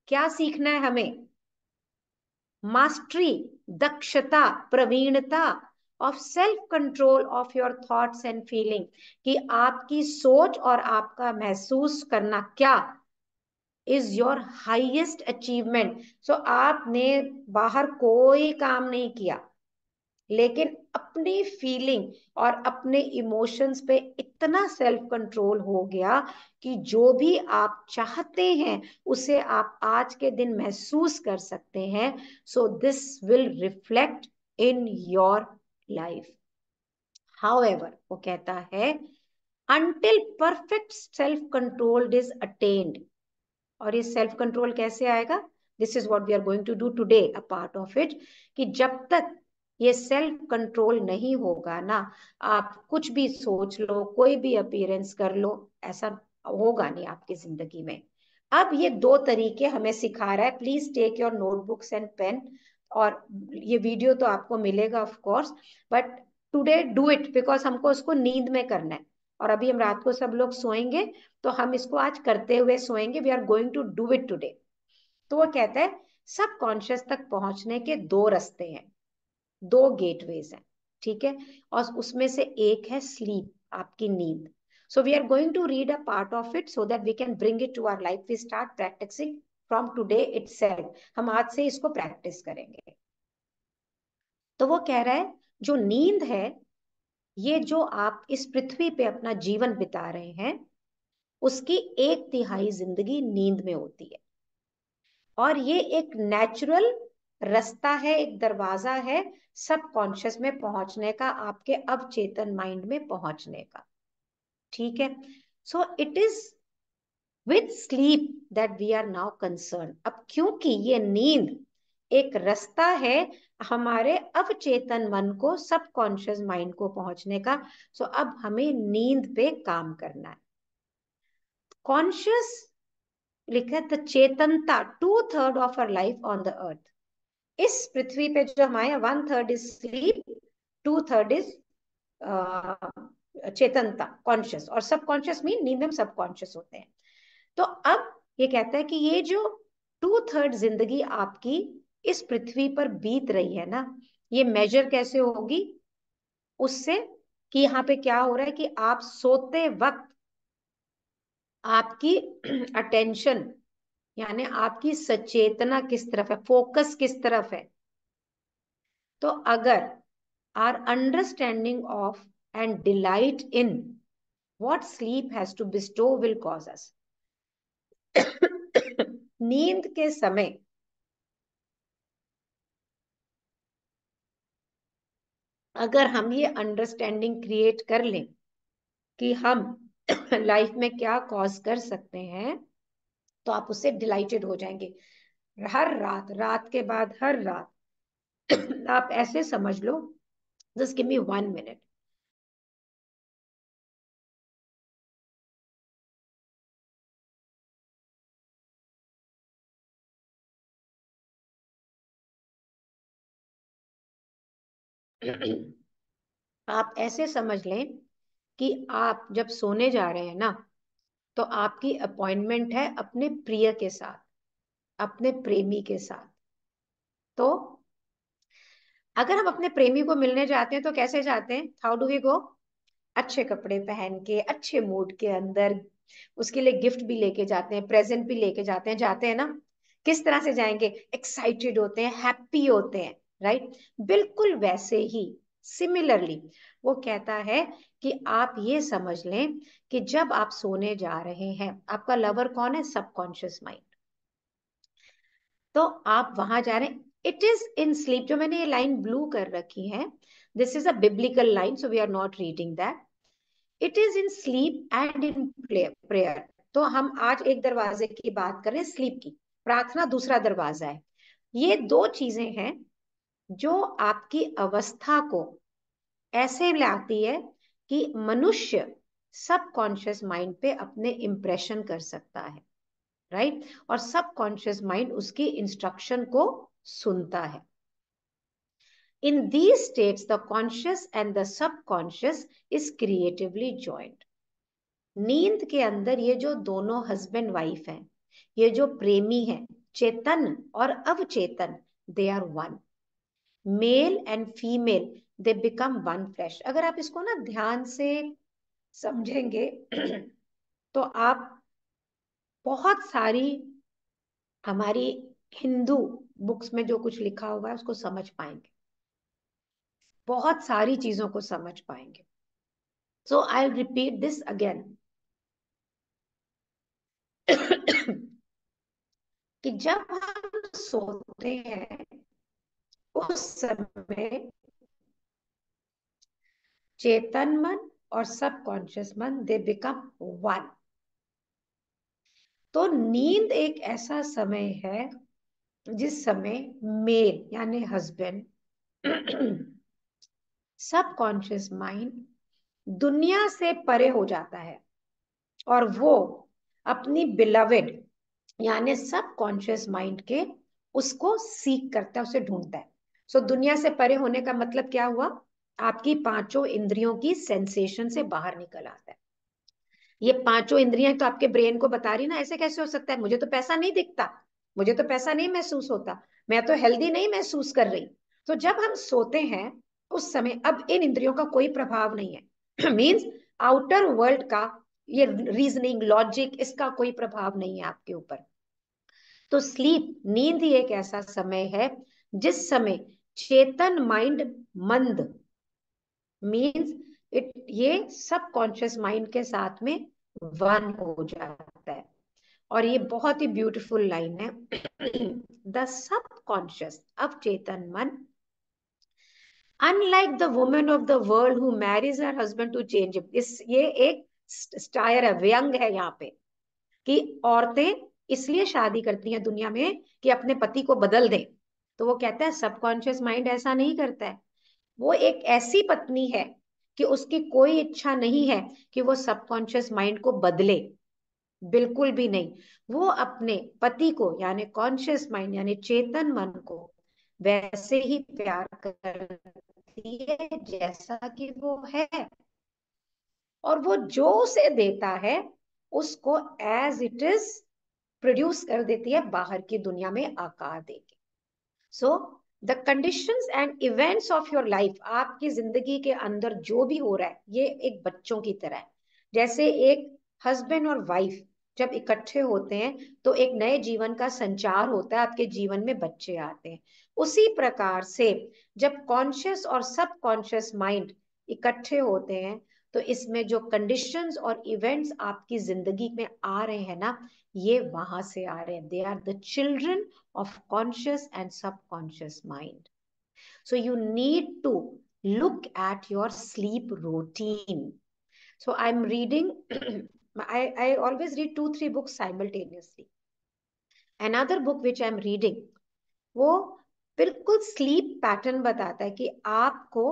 क्या सीखना है हमें? मास्टरी, दक्षता, प्रवीणता of self control of your thoughts and feeling, कि आपकी सोच और आपका महसूस करना क्या is your highest achievement. So आपने बाहर कोई काम नहीं किया, लेकिन अपनी फीलिंग और अपने इमोशंस पे इतना सेल्फ कंट्रोल हो गया कि जो भी आप चाहते हैं उसे आप आज के दिन महसूस कर सकते हैं। So this will reflect in your life. However, वो कहता है until perfect self control is attained। और ये सेल्फ कंट्रोल कैसे आएगा? This is what we are going to do today, a part of it. कि जब तक ये सेल्फ कंट्रोल नहीं होगा ना, आप कुछ भी सोच लो, कोई भी अपीयरेंस कर लो, ऐसा होगा नहीं आपकी जिंदगी में। अब ये 2 तरीके हमें सिखा रहा है। Please take your notebooks and pen. और ये वीडियो तो आपको मिलेगा of course, but today do it, because हमको उसको नींद में करना है। और अभी हम रात को सब लोग सोएंगे, तो हम इसको आज करते हुए सोएंगे। We are going to do it today. तो वो कहता है सब कॉन्शियस तक पहुंचने के 2 रास्ते हैं, 2 गेटवेज हैं, ठीक है? और उसमें से एक है स्लीप, आपकी नींद। So we are going to read a part of it so that we can bring it to our life. We start practising from today itself. हम आज से इसको प्रैक्टिस करेंगे। तो वो कह रहा है जो नींद है, ये जो आप इस पृथ्वी पे अपना जीवन बिता रहे हैं, उसकी 1/3 जिंदगी नींद में होती है। और ये एक नेचुरल रास्ता है, एक दरवाजा है सबकॉन्शियस में पहुंचने का, आपके अवचेतन माइंड में पहुंचने का। ठीक है, so it is with sleep that we are now concern. अब क्योंकि ये नींद एक रास्ता है हमारे अवचेतन मन को, सबकॉन्शियस माइंड को पहुंचने का, सो अब हमें नींद पे काम करना है। कॉन्शियस लिखा है द चेतनता 2/3 of our life on the earth. इस पृथ्वी पे जो हमारे 1/3 इज स्लीप, 2/3 इज चेतनता, कॉन्शियस। और सबकॉन्शियस मीन नींद में सबकॉन्शियस होते हैं। तो अब ये कहता है कि ये जो 2/3 जिंदगी आपकी इस पृथ्वी पर बीत रही है ना, ये मेजर कैसे होगी? उससे कि यहाँ पे क्या हो रहा है कि आप सोते वक्त आपकी अटेंशन यानी आपकी सचेतना किस तरफ है, फोकस किस तरफ है। तो अगर our understanding of and delight in what sleep has to bestow will cause us, नींद के समय अगर हम ये अंडरस्टैंडिंग क्रिएट कर लें कि हम लाइफ में क्या कॉज कर सकते हैं, तो आप उससे डिलाइटेड हो जाएंगे। हर रात, रात के बाद हर रात आप ऐसे समझ लो, जस्ट गिव मी 1 मिनट। आप ऐसे समझ लें कि आप जब सोने जा रहे हैं ना, तो आपकी अपॉइंटमेंट है अपने प्रिय के साथ, अपने प्रेमी के साथ। तो अगर हम अपने प्रेमी को मिलने जाते हैं तो कैसे जाते हैं? How do we go? अच्छे कपड़े पहन के, अच्छे मूड के अंदर, उसके लिए गिफ्ट भी लेके जाते हैं, प्रेजेंट भी लेके जाते हैं ना। किस तरह से जाएंगे? एक्साइटेड होते हैं, हैप्पी होते हैं, राइट? बिल्कुल वैसे ही सिमिलरली वो कहता है कि आप ये समझ लें कि जब आप सोने जा रहे हैं, आपका लवर कौन है? Subconscious mind. तो आप वहां जा रहे हैं, इट इज इन स्लीप। जो मैंने ये लाइन ब्लू कर रखी है, this is a biblical line, so we are not reading that. It is in sleep and in prayer. तो हम आज एक दरवाजे की बात करें, स्लीप की। प्रार्थना दूसरा दरवाजा है। ये दो चीजें हैं जो आपकी अवस्था को ऐसे लाती है कि मनुष्य सबकॉन्शियस माइंड पे अपने इंप्रेशन कर सकता है, राइट? और सबकॉन्शियस माइंड उसकी इंस्ट्रक्शन को सुनता है। In these states, the conscious and the subconscious is creatively joined. नींद के अंदर ये जो दोनों हस्बैंड वाइफ हैं, ये जो प्रेमी हैं, चेतन और अवचेतन, they are one. Male and female, they become one flesh. अगर आप इसको ना ध्यान से समझेंगे तो आप बहुत सारी हमारी हिंदू बुक्स में जो कुछ लिखा हुआ है उसको समझ पाएंगे, बहुत सारी चीजों को समझ पाएंगे। सो आई रिपीट दिस अगेन कि जब हम सोते हैं उस समय चेतन मन और सबकॉन्शियस मन, दे बिकम वन। तो नींद एक ऐसा समय है जिस समय मेल यानी हस्बैंड, सबकॉन्शियस माइंड दुनिया से परे हो जाता है और वो अपनी बिलवेड यानी सबकॉन्शियस माइंड के उसको सीख करता है, उसे ढूंढता है। सो दुनिया से परे होने का मतलब क्या हुआ? आपकी पांचों इंद्रियों की सेंसेशन से बाहर निकल आता है। ये पांचों इंद्रियां तो आपके ब्रेन को बता रही ना, ऐसे कैसे हो सकता है, मुझे तो पैसा नहीं दिखता, मुझे तो पैसा नहीं महसूस होता, मैं तो हेल्दी नहीं महसूस कर रही। तो जब हम सोते हैं उस समय अब इन इंद्रियों का कोई प्रभाव नहीं है मीन्स आउटर वर्ल्ड का ये रीजनिंग, लॉजिक, इसका कोई प्रभाव नहीं है आपके ऊपर। तो स्लीप, नींद ही एक ऐसा समय है जिस समय चेतन माइंड मंद मीन्स ये सब कॉन्शियस माइंड के साथ में वन हो जाता है। और ये बहुत ही ब्यूटीफुल लाइन है। द सब कॉन्शियस, अब चेतन मन, unlike the women of the world who marries her husband to change him, इस ये एक स्टायर है, व्यंग है यहाँ पे, कि औरतें इसलिए शादी करती हैं दुनिया में कि अपने पति को बदल दें। तो वो कहता है सबकॉन्शियस माइंड ऐसा नहीं करता है। वो एक ऐसी पत्नी है कि उसकी कोई इच्छा नहीं है कि वो सबकॉन्शियस माइंड को बदले, बिल्कुल भी नहीं। वो अपने पति को यानी कॉन्शियस माइंड यानी चेतन मन को वैसे ही प्यार करती है जैसा कि वो है, और वो जो उसे देता है उसको एज इट इज प्रोड्यूस कर देती है बाहर की दुनिया में आकार देके। So the conditions and events of your life, आपकी जिंदगी के अंदर जो भी हो रहा है ये एक बच्चों की तरह है। जैसे एक हस्बैंड और वाइफ जब इकट्ठे होते हैं तो एक नए जीवन का संचार होता है, आपके जीवन में बच्चे आते हैं। उसी प्रकार से जब कॉन्शियस और सब कॉन्शियस माइंड इकट्ठे होते हैं तो इसमें जो कंडीशंस और इवेंट्स आपकी जिंदगी में आ रहे हैं ना, ये वहां से आ रहे हैं। They are the children of conscious and subconscious mind. So you need to look at your sleep routine. So I'm reading, I always read 2-3 books simultaneously. Another book which I'm reading, वो बिल्कुल sleep pattern बताता है कि आपको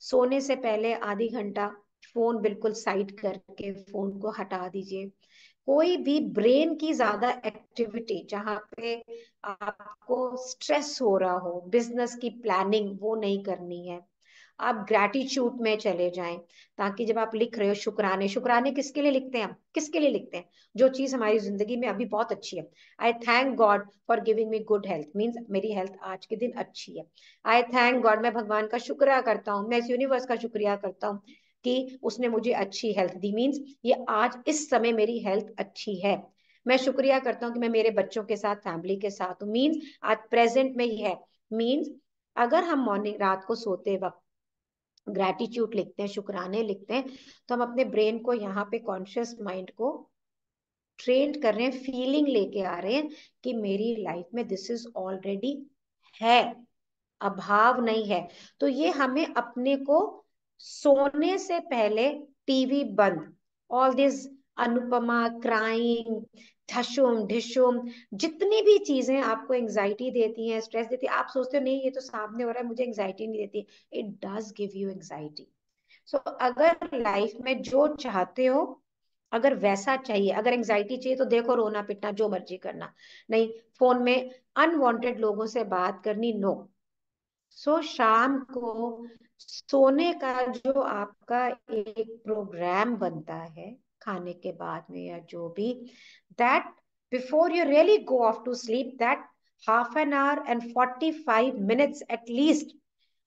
सोने से पहले आधी घंटा फोन बिल्कुल साइड करके फोन को हटा दीजिए। कोई भी ब्रेन की ज्यादा एक्टिविटी जहां पे आपको स्ट्रेस हो रहा हो, बिजनेस की प्लानिंग वो नहीं करनी है। आप ग्रैटिट्यूड में चले जाएं, ताकि जब आप लिख रहे हो शुक्राने, शुक्राने किसके लिए लिखते हैं हम, किसके लिए लिखते हैं? जो चीज हमारी जिंदगी में अभी बहुत अच्छी है। आई thank God for giving me good health, means मेरी हेल्थ आज के दिन अच्छी है। आई थैंक गॉड, मैं भगवान का शुक्रिया करता हूँ, मैं इस यूनिवर्स का शुक्रिया करता हूँ कि उसने मुझे अच्छी हेल्थ दी, मीन्स ये आज इस समय मेरी हेल्थ अच्छी है। मैं शुक्रिया करता हूँ कि मैं मेरे बच्चों के साथ, फैमिली के साथ हूँ, मीन्स आज प्रेजेंट में ही है। मीन्स अगर हम मॉर्निंग रात को सोते वक्त ग्रैटिट्यूड लिखते हैं, शुक्राने लिखते हैं, तो हम अपने ब्रेन को यहाँ पे कॉन्शियस माइंड को ट्रेंड कर रहे हैं, फीलिंग लेके आ रहे हैं कि मेरी लाइफ में दिस इज ऑलरेडी है, अभाव नहीं है। तो ये हमें अपने को सोने से पहले टीवी बंद, all this Anupama crying, ठशुम Dhishoom, जितनी भी चीजें आपको एंजाइटी देती हैं, स्ट्रेस देती है, आप सोचते हो नहीं ये तो सामने हो रहा है मुझे एंजाइटी नहीं देती, it does give you anxiety. So अगर लाइफ में जो चाहते हो, अगर वैसा चाहिए, अगर एंजाइटी चाहिए तो देखो रोना पिटना जो मर्जी करना, नहीं फोन में अनवांटेड लोगों से बात करनी, नो। सो शाम को सोने का जो आपका एक प्रोग्राम बनता है खाने के बाद में या जो भी, that before you really go off to sleep, that half an hour and 45 minutes at least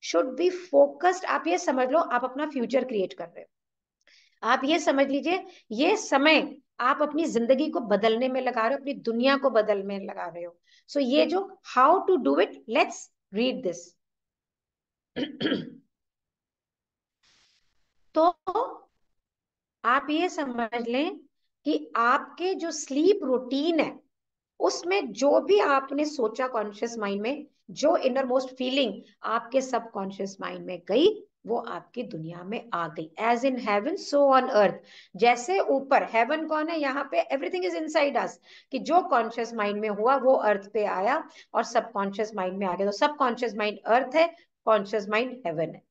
should be focused. आप ये समझ लो आप अपना फ्यूचर क्रिएट कर रहे हो, आप ये समझ लीजिए ये समय आप अपनी जिंदगी को बदलने में लगा रहे हो, अपनी दुनिया को बदलने में लगा रहे हो। सो ये जो how to do it, let's read this. तो आप ये समझ लें कि आपके जो स्लीप रूटीन है उसमें जो भी आपने सोचा कॉन्शियस माइंड में, जो इनर मोस्ट फीलिंग आपके सब कॉन्शियस माइंड में गई, वो आपकी दुनिया में आ गई। As in heaven so on earth, जैसे ऊपर हेवन कौन है, यहाँ पे एवरीथिंग इज इनसाइड अस, कि जो कॉन्शियस माइंड में हुआ वो अर्थ पे आया और सब कॉन्शियस माइंड में आ गया। तो सब कॉन्शियस माइंड अर्थ है, कॉन्शियस माइंड हेवन है।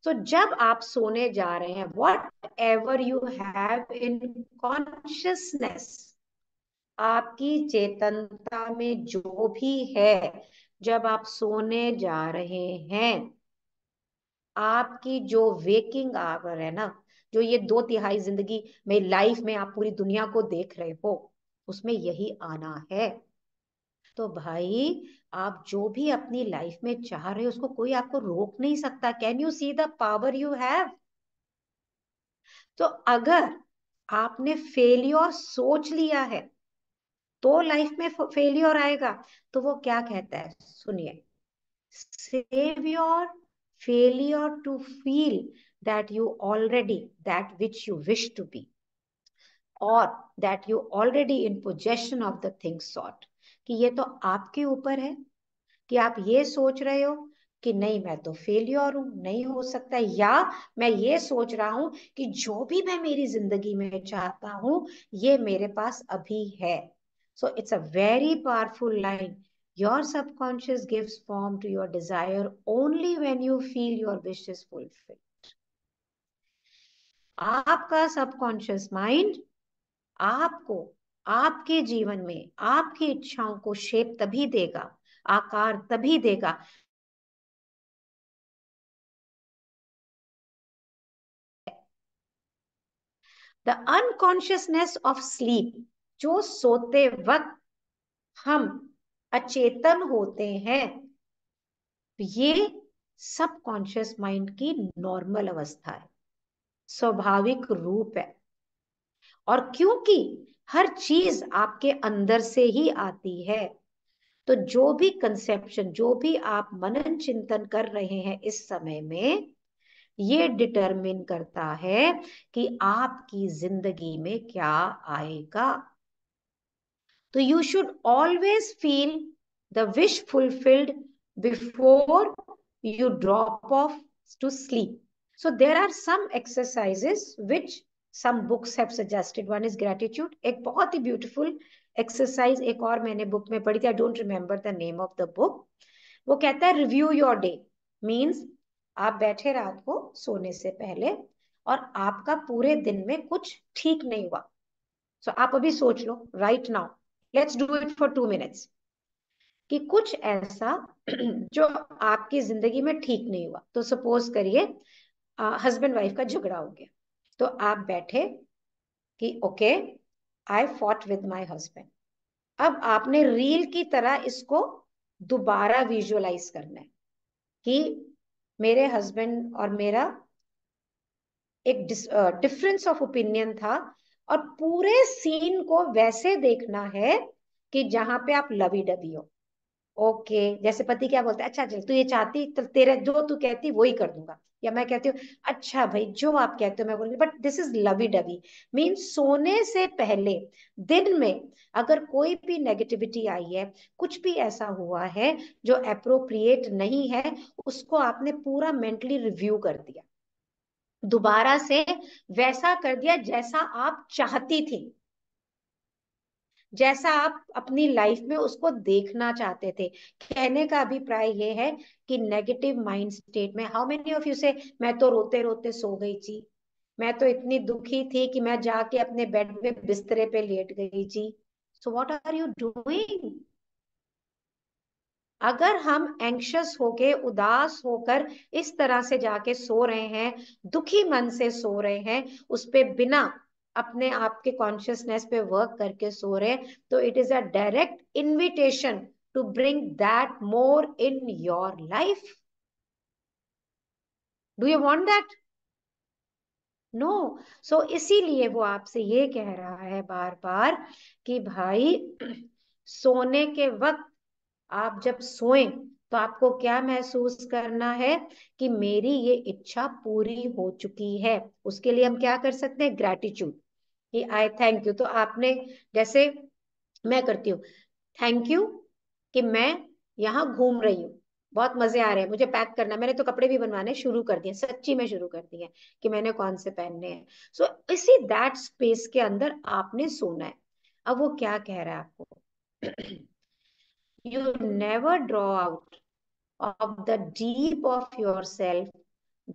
तो जब आप सोने जा रहे हैं, what ever you have in consciousness, आपकी चेतनता में जो भी है, जब आप सोने जा रहे हैं, आपकी जो वेकिंग आवर है ना, जो ये 2/3 जिंदगी में लाइफ में आप पूरी दुनिया को देख रहे हो, उसमें यही आना है। तो भाई आप जो भी अपनी लाइफ में चाह रहे हो उसको कोई आपको रोक नहीं सकता। Can you see the power you have? तो अगर आपने फेलियर सोच लिया है तो लाइफ में फेलियर आएगा। तो वो क्या कहता है सुनिए, save your failure to feel that you already, that which you wish to be, or that you already in possession of the things sought. कि ये तो आपके ऊपर है कि आप ये सोच रहे हो कि नहीं मैं तो फेलियर हूं, नहीं हो सकता, या मैं ये सोच रहा हूं कि जो भी मैं मेरी जिंदगी में चाहता हूं ये मेरे पास अभी है. So it's a very powerful line. Your subconscious gives form to your desire only when you feel your wish is fulfilled. आपका सबकॉन्शियस माइंड आपको आपके जीवन में आपकी इच्छाओं को शेप तभी देगा, आकार तभी देगा. द अनकॉन्शियसनेस ऑफ स्लीप, जो सोते वक्त हम अचेतन होते हैं, ये सबकॉन्शियस माइंड की नॉर्मल अवस्था है, स्वाभाविक रूप है. और क्योंकि हर चीज आपके अंदर से ही आती है, तो जो भी कंसेप्शन, जो भी आप मनन चिंतन कर रहे हैं इस समय में, ये डिटरमिन करता है कि आपकी जिंदगी में क्या आएगा. तो you should always feel the wish fulfilled before you drop off to sleep. So there are some exercises which some books have suggested. One is gratitude. एक बहुत ही beautiful exercise एक और मैंने बुक में पढ़ी थी. I don't remember the name of the book. वो कहता है review your day. Means आप बैठे रात को सोने से पहले और आपका पूरे दिन में कुछ ठीक नहीं हुआ. So आप अभी सोच लो right now. Let's do it for 2 minutes. कि कुछ ऐसा जो आपकी जिंदगी में ठीक नहीं हुआ. तो सपोज करिए हस्बैंड वाइफ का झगड़ा हो गया, तो आप बैठे कि okay I fought with my husband. अब आपने रील की तरह इसको दोबारा विजुअलाइज करना है कि मेरे हस्बैंड और मेरा एक डिफरेंस ऑफ ओपिनियन था, और पूरे सीन को वैसे देखना है कि जहां पे आप लवी डबी हो. ओके जैसे पति क्या बोलता है, अच्छा चल तू ये चाहती तो तेरे जो तू कहती वो ही कर दूंगा, या मैं कहती हूँ अच्छा भाई जो आप कहते हो मैं बोलूंगी. But this is lovey dovey. Mean सोने से पहले दिन में अगर कोई भी नेगेटिविटी आई है, कुछ भी ऐसा हुआ है जो अप्रोप्रिएट नहीं है, उसको आपने पूरा मेंटली रिव्यू कर दिया, दोबारा से वैसा कर दिया जैसा आप चाहती थी, जैसा आप अपनी लाइफ में उसको देखना चाहते थे. कहने का अभिप्राय ये है कि नेगेटिव माइंड स्टेट में हाउ मेनी ऑफ यू से मैं तो रोते रोते सो गई थी, मैं तो इतनी दुखी थी कि मैं जाके अपने बेड में बिस्तरे पे लेट गई थी. So what are you doing? अगर हम एंक्शस होके उदास होकर इस तरह से जाके सो रहे हैं, दुखी मन से सो रहे हैं, उस पे बिना अपने आप के कॉन्शियसनेस पे वर्क करके सो रहे हैं, तो it is a direct invitation to bring that more in your life. Do you want that? No. So इसीलिए वो आपसे ये कह रहा है बार बार कि भाई सोने के वक्त आप जब सोएं तो आपको क्या महसूस करना है कि मेरी ये इच्छा पूरी हो चुकी है. उसके लिए हम क्या कर सकते हैं? ग्रैटिट्यूड, कि आई थैंक यू. तो आपने जैसे मैं करती हूँ, थैंक यू कि मैं यहाँ घूम रही हूँ, बहुत मजे आ रहे हैं, मुझे पैक करना, मैंने तो कपड़े भी बनवाने शुरू कर दिए, सच्ची में शुरू कर दिए कि मैंने कौन से पहनने हैं. सो इसी दैट स्पेस के अंदर आपने सोना है. अब वो क्या कह रहा है आपको? You never draw out of the deep of yourself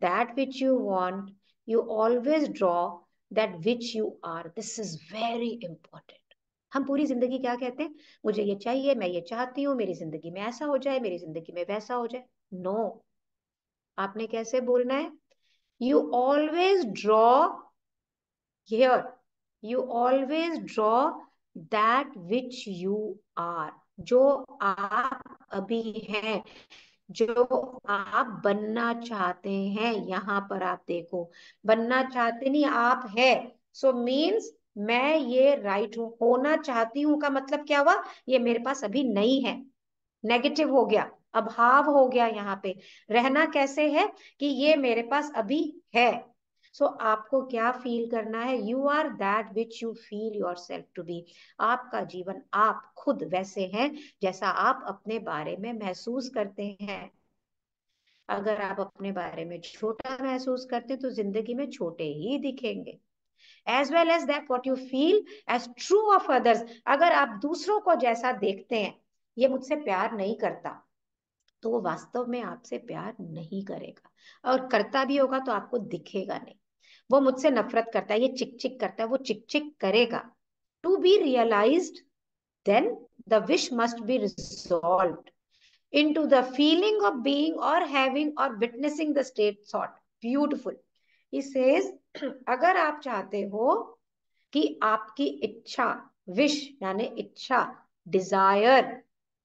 that which you want. You always draw that which you are. This is very important. हम पूरी जिंदगी क्या कहते हैं? मुझे ये चाहिए, मैं ये चाहती हूँ, मेरी जिंदगी में ऐसा हो जाए, मेरी जिंदगी में वैसा हो जाए. नो. आपने कैसे बोलना है? You always draw here, you always draw that which you are. जो आप अभी हैं, जो आप बनना चाहते हैं, यहाँ पर आप देखो, बनना चाहते नहीं, आप है. सो मीन्स मैं ये राइट हूं. होना चाहती हूं का मतलब क्या हुआ? ये मेरे पास अभी नहीं है, नेगेटिव हो गया. अभाव हो गया यहाँ पे। रहना कैसे है कि ये मेरे पास अभी है। सो आपको क्या फील करना है? You are that which you feel yourself to be. आपका जीवन आप खुद वैसे हैं जैसा आप अपने बारे में महसूस करते हैं। अगर आप अपने बारे में छोटा महसूस करते हैं तो जिंदगी में छोटे ही दिखेंगे। As well as that what you feel as true of others. अगर आप दूसरों को जैसा देखते हैं, ये मुझसे प्यार नहीं करता, तो वो वास्तव में आपसे प्यार नहीं करेगा। और करता भी होगा तो आपको दिखेगा नहीं। वो मुझसे नफरत करता है, ये चिक चिक करता है, वो चिक चिक करेगा। To be realized, then the wish must be resolved into the feeling of being or having or witnessing the state thought. Beautiful. He says, अगर आप चाहते हो कि आपकी इच्छा, विश यानी इच्छा, डिजायर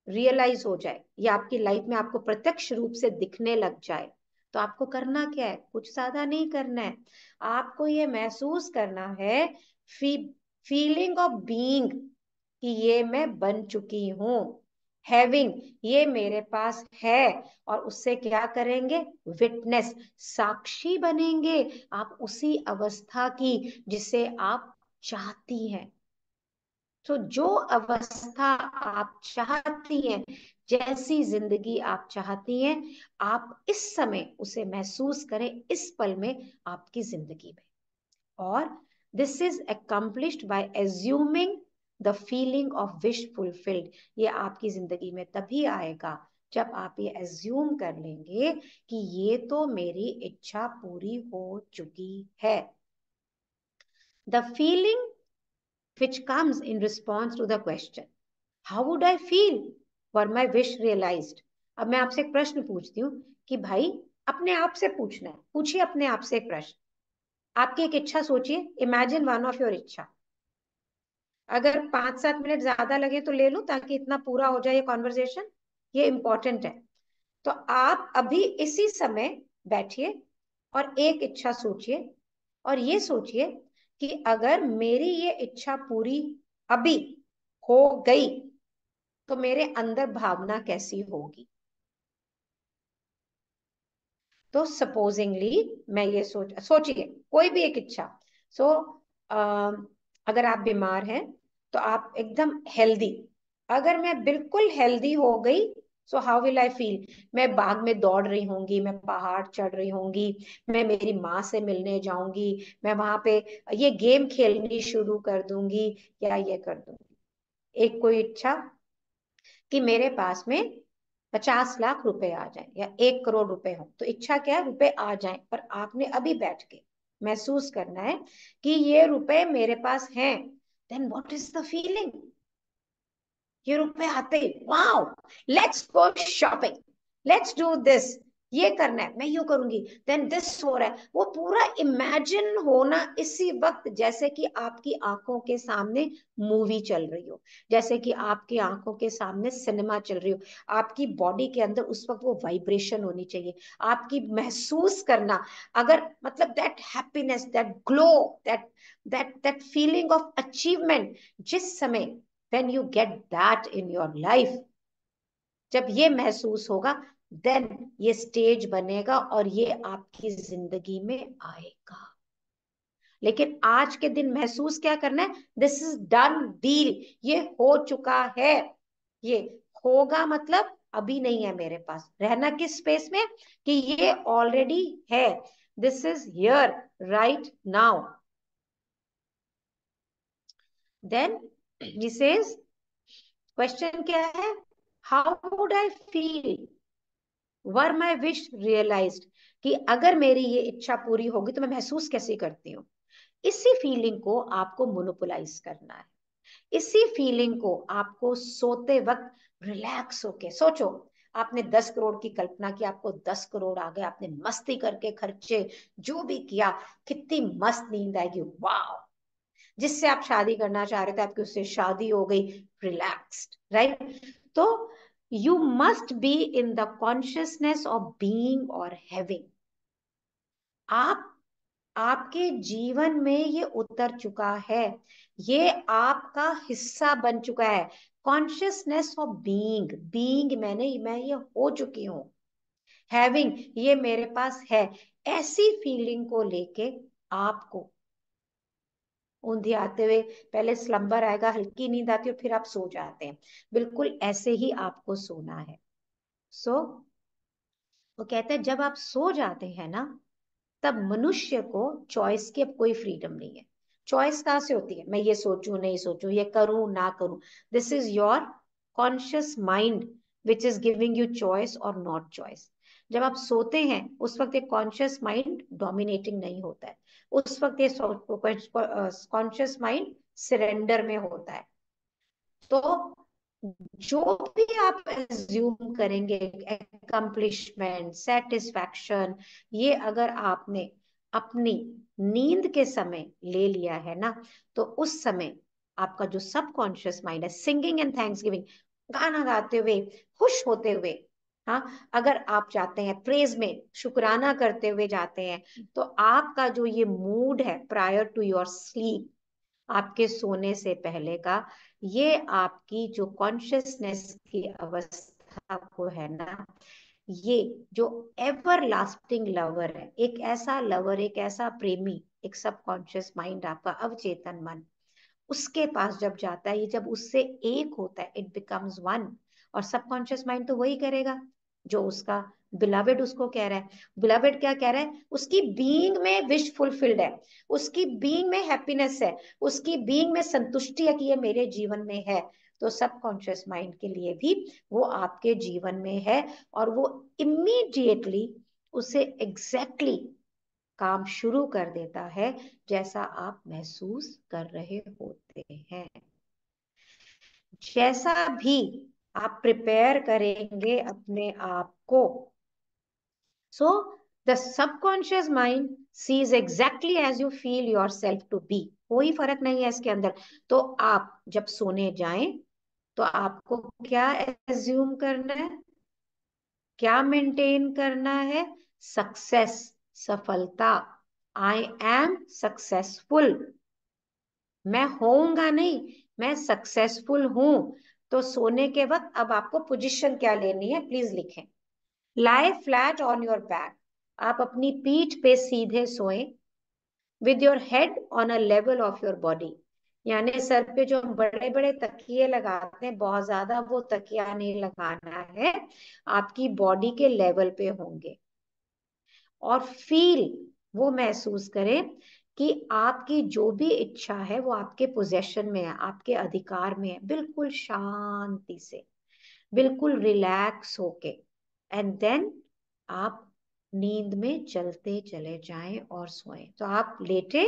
रियलाइज हो जाए, ये आपकी लाइफ में आपको प्रत्यक्ष रूप से दिखने लग जाए, तो आपको करना क्या है? कुछ ज्यादा नहीं करना है। आपको ये महसूस करना है, फीलिंग ऑफ बीइंग, कि ये मैं बन चुकी हूं। हैविंग, ये मेरे पास है। और उससे क्या करेंगे? विटनेस, साक्षी बनेंगे आप उसी अवस्था की जिसे आप चाहती हैं। तो जो अवस्था आप चाहती हैं, जैसी जिंदगी आप चाहती हैं, आप इस समय उसे महसूस करें, इस पल में आपकी जिंदगी में। और this is accomplished by assuming the feeling of wish fulfilled. ये आपकी जिंदगी में तभी आएगा जब आप ये एज्यूम कर लेंगे कि ये तो मेरी इच्छा पूरी हो चुकी है। The feeling which comes in response to the question, how would I feel were my wish realized? अब मैं आपसे एक प्रश्न पूछती हूँ कि भाई, अपने आप से पूछना है, पूछिए अपने आप से एक प्रश्न। आपकी एक इच्छा सोचिए, इमेजिन वन ऑफ योर इच्छा। अगर 5-7 मिनट ज्यादा लगे तो ले लो, ताकि इतना पूरा हो जाए ये कॉन्वर्जेशन, ये इंपॉर्टेंट है। तो आप अभी इसी समय बैठिए और एक इच्छा सोचिए, और ये सोचिए कि अगर मेरी ये इच्छा पूरी अभी हो गई तो मेरे अंदर भावना कैसी होगी। तो सपोजिंगली मैं ये सोचिए कोई भी एक इच्छा। सो अगर आप बीमार हैं तो आप एकदम हेल्दी, अगर मैं बिल्कुल हेल्दी हो गई, so how will I feel? मैं बाग में दौड़ रही होंगी, मैं पहाड़ चढ़ रही होंगी, मैं मेरी माँ से मिलने जाऊंगी, मैं वहां पे ये गेम खेलनी शुरू कर दूंगी, या ये कर दूंगी। एक कोई इच्छा कि मेरे पास में 50 लाख रुपए आ जाए या 1 करोड़ रुपए हो, तो इच्छा क्या है? रुपए आ जाए। पर आपने अभी बैठ के महसूस करना है कि ये रुपए मेरे पास हैं। Then what is the feeling? ये रुपए आते ही wow, let's go shopping, let's do this, ये करना है, मैं यूं करूंगी, देन दिस हो रहा है। वो पूरा इमेजिन होना इसी वक्त, जैसे कि आपकी आंखों के सामने मूवी चल रही हो, जैसे कि आपकी आंखों के सामने सिनेमा चल रही हो। आपकी बॉडी के अंदर उस वक्त वो वाइब्रेशन होनी चाहिए, आपकी महसूस करना। अगर मतलब that happiness, that glow, that that feeling of achievement, जिस समय when you get that in your life, जब ये महसूस होगा, देन ये स्टेज बनेगा और ये आपकी जिंदगी में आएगा। लेकिन आज के दिन महसूस क्या करना है? दिस इज डन डील, ये हो चुका है। ये होगा मतलब अभी नहीं है मेरे पास। रहना किस स्पेस में? कि ये ऑलरेडी है, this is here right now. Then he says, question क्या है? How would I feel were my wish realized? कि अगर मेरी ये इच्छा पूरी होगी तो मैं महसूस कैसे करती हूँ। इसी फीलिंग को आपको मोनोपोलाइज करना है। इसी फीलिंग को आपको सोते वक्त रिलैक्स होके सोचो। आपने 10 करोड़ की कल्पना की, आपको 10 करोड़ आ गए, आपने मस्ती करके खर्चे जो भी किया, कितनी मस्त नींद आएगी, वाह। जिससे आप शादी करना चाह रहे थे, आपकी उससे शादी हो गई, रिलैक्स्ड, राइट? तो you must be in the consciousness of being और हैविंग। आप आपके जीवन में ये उतर चुका है, ये आपका हिस्सा बन चुका है। कॉन्शियसनेस ऑफ बीइंग, बीइंग मैं ये हो चुकी हूं, हैविंग ये मेरे पास है, ऐसी फीलिंग को लेके आपको ऊंधी आते हुए, पहले स्लम्बर आएगा, हल्की नींद आती है और फिर आप सो जाते हैं, बिल्कुल ऐसे ही आपको सोना है। सो वो कहते हैं जब आप सो जाते हैं ना, तब मनुष्य को चॉइस की अब कोई फ्रीडम नहीं है। चॉइस कहाँ से होती है, मैं ये सोचूं नहीं सोचूं, ये करूं ना करूं, this is your conscious mind which is giving you choice और नॉट चॉइस। जब आप सोते हैं उस वक्त एक कॉन्शियस माइंड डोमिनेटिंग नहीं होता है, उस वक्त ये कॉन्शियस माइंड सरेंडर में होता है। तो जो भी आप एज्यूम करेंगे, अकम्पलिशमेंट, सेटिस्फैक्शन, ये अगर आपने अपनी नींद के समय ले लिया है ना, तो उस समय आपका जो सबकॉन्शियस माइंड है, सिंगिंग एंड थैंक्स गिविंग, गाना गाते हुए, खुश होते हुए, हाँ, अगर आप जाते हैं प्रेज में, शुक्राना करते हुए जाते हैं, तो आपका जो ये मूड है प्रायर टू योर स्लीप, आपके सोने से पहले का, ये आपकी जो कॉन्शियसनेस की अवस्था को है ना, ये जो एवर लास्टिंग लवर है, एक ऐसा लवर, एक ऐसा प्रेमी, एक सबकॉन्शियस माइंड, आपका अवचेतन मन, उसके पास जब जाता है, ये जब उससे एक होता है, इट बिकम्स वन। और सबकॉन्शियस माइंड तो वही करेगा जो उसका बिलावेड उसको कह रहा है। बिलावेड क्या कह रहा है, उसकी बीइंग में विश फुलफिल्ड है, उसकी बीइंग में हैप्पीनेस है, उसकी बीइंग में संतुष्टि है कि ये मेरे जीवन में है। तो सबकॉन्शियस माइंड के लिए भी वो आपके जीवन में है, और वो इमीडिएटली उसे एग्जैक्टली काम शुरू कर देता है जैसा आप महसूस कर रहे होते हैं। जैसा भी आप प्रिपेयर करेंगे अपने आप को, so the subconscious mind sees exactly as you feel yourself to be, कोई फर्क नहीं है इसके अंदर। तो आप जब सोने जाएं तो आपको क्या एज्यूम करना है, क्या मेंटेन करना है, सक्सेस, सफलता, आई एम सक्सेसफुल, मैं होऊंगा नहीं, मैं सक्सेसफुल हूं। तो सोने के वक्त अब आपको पोजीशन क्या लेनी है, प्लीज लिखें। Lie flat on your back, आप अपनी पीठ पे सीधे सोएं, with your head on a level of your body, यानी सर पे जो हम बड़े बड़े तकिए लगाते हैं, बहुत ज्यादा वो तकिया नहीं लगाना है, आपकी बॉडी के लेवल पे होंगे। और फील, वो महसूस करें कि आपकी जो भी इच्छा है वो आपके पोजेशन में है, आपके अधिकार में है, बिल्कुल शांति से, बिल्कुल रिलैक्स होके। एंड देन आप नींद में चलते चले जाएं और सोएं। तो आप लेटे,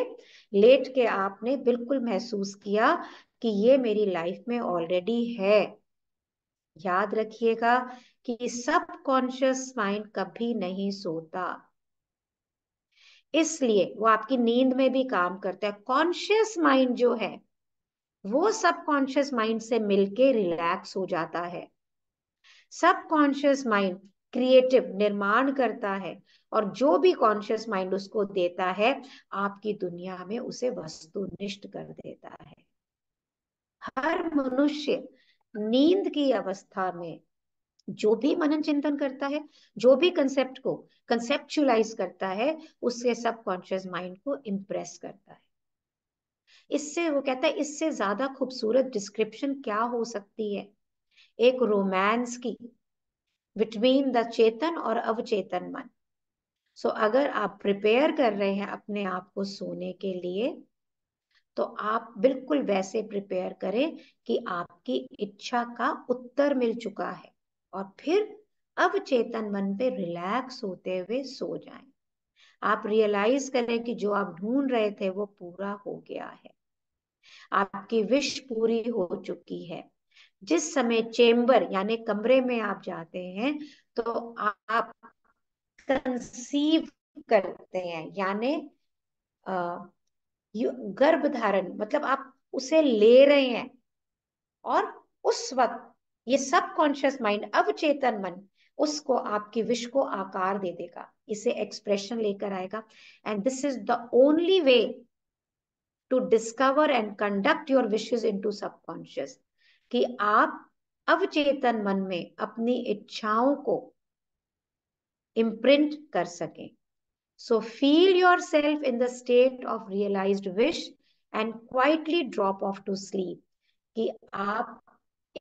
लेट के आपने बिल्कुल महसूस किया कि ये मेरी लाइफ में ऑलरेडी है। याद रखिएगा कि सबकॉन्शियस माइंड कभी नहीं सोता, इसलिए वो आपकी नींद में भी काम करता है। कॉन्शियस माइंड जो है वो सबकॉन्शियस माइंड से मिलके रिलैक्स हो जाता है। सबकॉन्शियस माइंड क्रिएटिव, निर्माण करता है, और जो भी कॉन्शियस माइंड उसको देता है, आपकी दुनिया में उसे वस्तुनिष्ठ कर देता है। हर मनुष्य नींद की अवस्था में जो भी मनन चिंतन करता है, जो भी कंसेप्ट को कंसेप्चुलाइज करता है, उससे सबकॉन्शियस माइंड को इम्प्रेस करता है। इससे वो कहता है, इससे ज्यादा खूबसूरत डिस्क्रिप्शन क्या हो सकती है एक रोमांस की, बिटवीन द चेतन और अवचेतन मन। सो अगर आप प्रिपेयर कर रहे हैं अपने आप को सोने के लिए, तो आप बिल्कुल वैसे प्रिपेयर करें कि आपकी इच्छा का उत्तर मिल चुका है, और फिर अवचेतन मन पे रिलैक्स होते हुए सो जाएं। आप रियलाइज करें कि जो आप ढूंढ रहे थे वो पूरा हो गया है, आपकी विश पूरी हो चुकी है। जिस समय चेम्बर यानी कमरे में आप जाते हैं, तो आप कंसीव करते हैं, यानी गर्भ धारण, मतलब आप उसे ले रहे हैं। और उस वक्त ये सबकॉन्शियस माइंड, अवचेतन मन, उसको आपकी विश को आकार दे देगा, इसे एक्सप्रेशन लेकर आएगा। And this is the only way to discover and conduct your wishes into subconscious. कि आप अवचेतन मन में अपनी इच्छाओं को इम्प्रिंट कर सकें. So feel yourself in the state of realized wish and quietly drop off to sleep. कि आप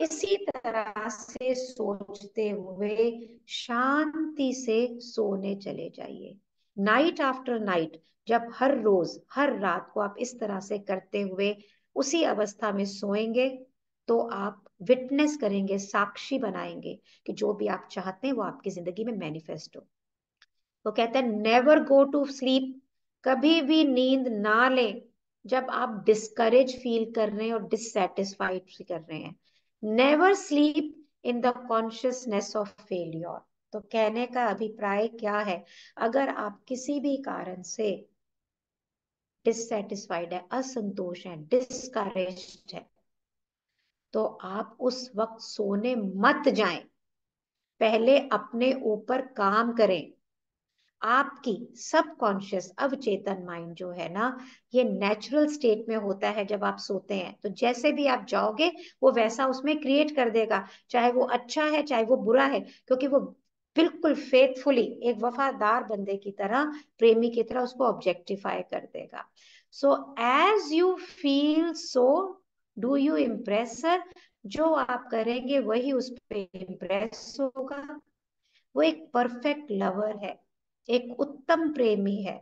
इसी तरह से सोचते हुए शांति से सोने चले जाइए. नाइट आफ्टर नाइट, जब हर रोज हर रात को आप इस तरह से करते हुए उसी अवस्था में सोएंगे, तो आप विटनेस करेंगे, साक्षी बनाएंगे कि जो भी आप चाहते हैं वो आपकी जिंदगी में मैनिफेस्ट हो. तो कहते हैं नेवर गो टू स्लीप, कभी भी नींद ना लें जब आप डिस्करेज फील कर रहे हैं और डिससेटिस्फाइड कर रहे हैं. Never sleep in the consciousness of failure. तो कहने का अभिप्राय क्या है, अगर आप किसी भी कारण से डिससेटिस्फाइड है, असंतोष है, डिस्करेज्ड है, तो आप उस वक्त सोने मत जाएं. पहले अपने ऊपर काम करें. आपकी सबकॉन्शियस अवचेतन माइंड जो है ना, ये नेचुरल स्टेट में होता है जब आप सोते हैं. तो जैसे भी आप जाओगे वो वैसा उसमें क्रिएट कर देगा, चाहे वो अच्छा है चाहे वो बुरा है, क्योंकि वो बिल्कुल फेथफुली एक वफादार बंदे की तरह, प्रेमी की तरह उसको ऑब्जेक्टिफाई कर देगा. So as you feel so do you impress sir. जो आप करेंगे वही उस पर इम्प्रेस होगा. वो एक परफेक्ट लवर है, एक उत्तम प्रेमी है,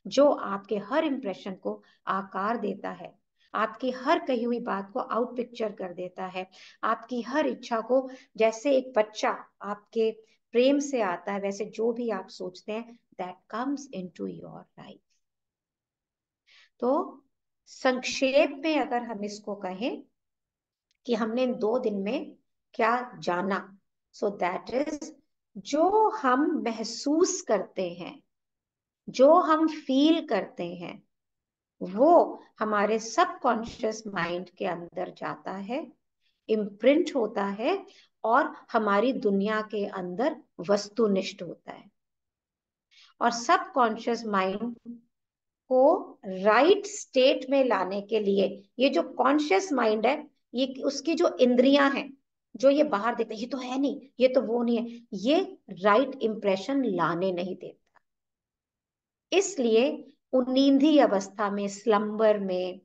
जो आपके हर इंप्रेशन को आकार देता है, आपकी हर कही हुई बात को आउट पिक्चर कर देता है, आपकी हर इच्छा को, जैसे एक बच्चा आपके प्रेम से आता है वैसे जो भी आप सोचते हैं that comes into your life. तो संक्षेप में अगर हम इसको कहें कि हमने इन 2 दिन में क्या जाना, सो दैट इज, जो हम महसूस करते हैं, जो हम फील करते हैं, वो हमारे सबकॉन्शियस माइंड के अंदर जाता है, इम्प्रिंट होता है और हमारी दुनिया के अंदर वस्तुनिष्ठ होता है. और सबकॉन्शियस माइंड को राइट स्टेट में लाने के लिए ये जो कॉन्शियस माइंड है, ये उसकी जो इंद्रियां हैं, जो ये बाहर देखते ये तो है नहीं, ये तो वो नहीं है, ये राइट इंप्रेशन लाने नहीं देता. इसलिए नींदी अवस्था में, स्लम्बर में,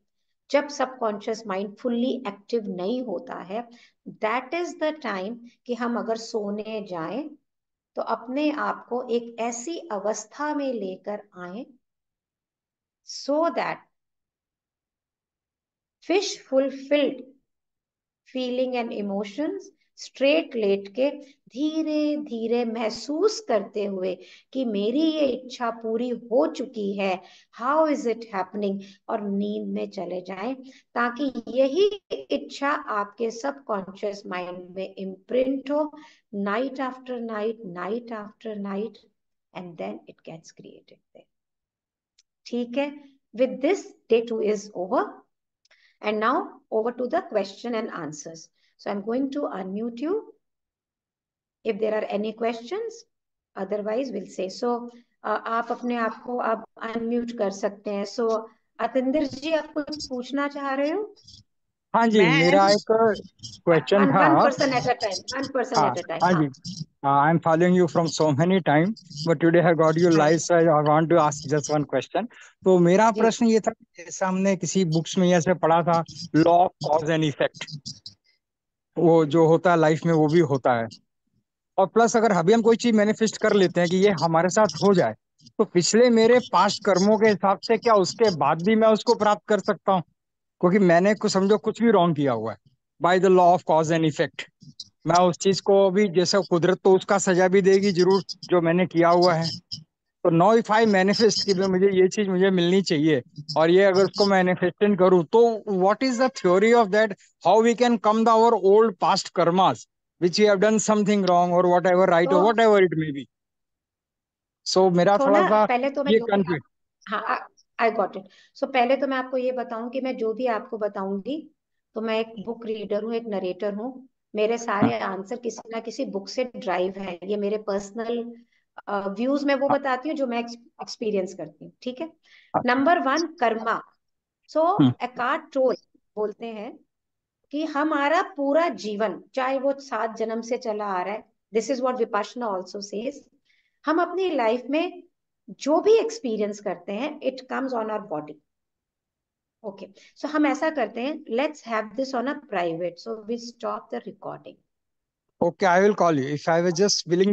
जब सबकॉन्शियस माइंड फुल्ली एक्टिव नहीं होता है, दैट इज द टाइम कि हम अगर सोने जाएं तो अपने आप को एक ऐसी अवस्था में लेकर आए so that wish fulfilled feeling and emotions, straight लेट के धीरे धीरे महसूस करते हुए कि मेरी ये इच्छा पूरी हो चुकी है, हाउ इज इट हैपनिंग, और नींद में चले जाएं, ताकि यही इच्छा आपके सबकॉन्शियस माइंड में इम्प्रिंट हो, night after night, night after night, and then it gets created. ठीक है, with this day 2 is over. And now over to the question and answers. So I'm going to unmute you if there are any questions. Otherwise we'll say so. आप अपने आप को आप unmute कर सकते हैं. सो अतिंदर जी, आप कुछ पूछना चाह रहे हो? हाँ जी, मैं मेरा एक क्वेश्चन था. One person at a time, one person हाँ. At a time. हाँ हाँ जी. I am following you from so many time, but today I got you हाँ लाइव, जी so I want to ask just one question. तो मेरा जी. प्रश्न ये था कि जैसा हमने किसी बुक्स में ऐसे पढ़ा था, law of cause and effect, वो जो होता है लाइफ में वो भी होता है. और प्लस अगर अभी हम कोई चीज मैनिफेस्ट कर लेते हैं कि ये हमारे साथ हो जाए, तो पिछले मेरे पास्ट कर्मों के हिसाब से क्या उसके बाद भी मैं उसको प्राप्त कर सकता हूँ? क्योंकि मैंने कुछ समझो कुछ भी रॉन्ग किया हुआ है, by the law of cause and effect, मैं उस चीज को भी, जैसे कुदरत तो उसका सजा भी देगी जरूर जो मैंने किया हुआ है. तो नो इफ आई मैनिफेस्ट कि मुझे ये चीज मुझे मिलनी चाहिए, और ये अगर उसको मैनिफेस्टेशन करूँ, तो what is the theory of that, how we can come the our old past karmas which we have done something wrong or whatever right तो or whatever it may be. So मेरा तो थोड़ा ना सा पहले तो मैं ये जो भी आप, कंफ्यूज. हाँ, आई गॉट इट. सो पहले तो मैं आपको ये बताऊं कि मैं जो भी आपको बताऊंगी, तो मैं एक बुक रीडर हूँ, एक नरेटर हूँ. मेरे सारे आंसर किसी ना किसी बुक से ड्राइव है. ये मेरे पर्सनल व्यूज में वो बताती हूँ जो मैं एक्सपीरियंस करती हूँ. ठीक है. नंबर 1, कर्मा. सो एकार्ट टोल बोलते हैं कि हमारा पूरा जीवन, चाहे वो 7 जन्म से चला आ रहा है, this is what Vipassana also says, हम अपनी लाइफ में जो भी एक्सपीरियंस करते हैं it comes on our body. Okay, so हम ऐसा करते हैं, let's have this on a private, so we stop the recording. Okay, I will call you if I was just willing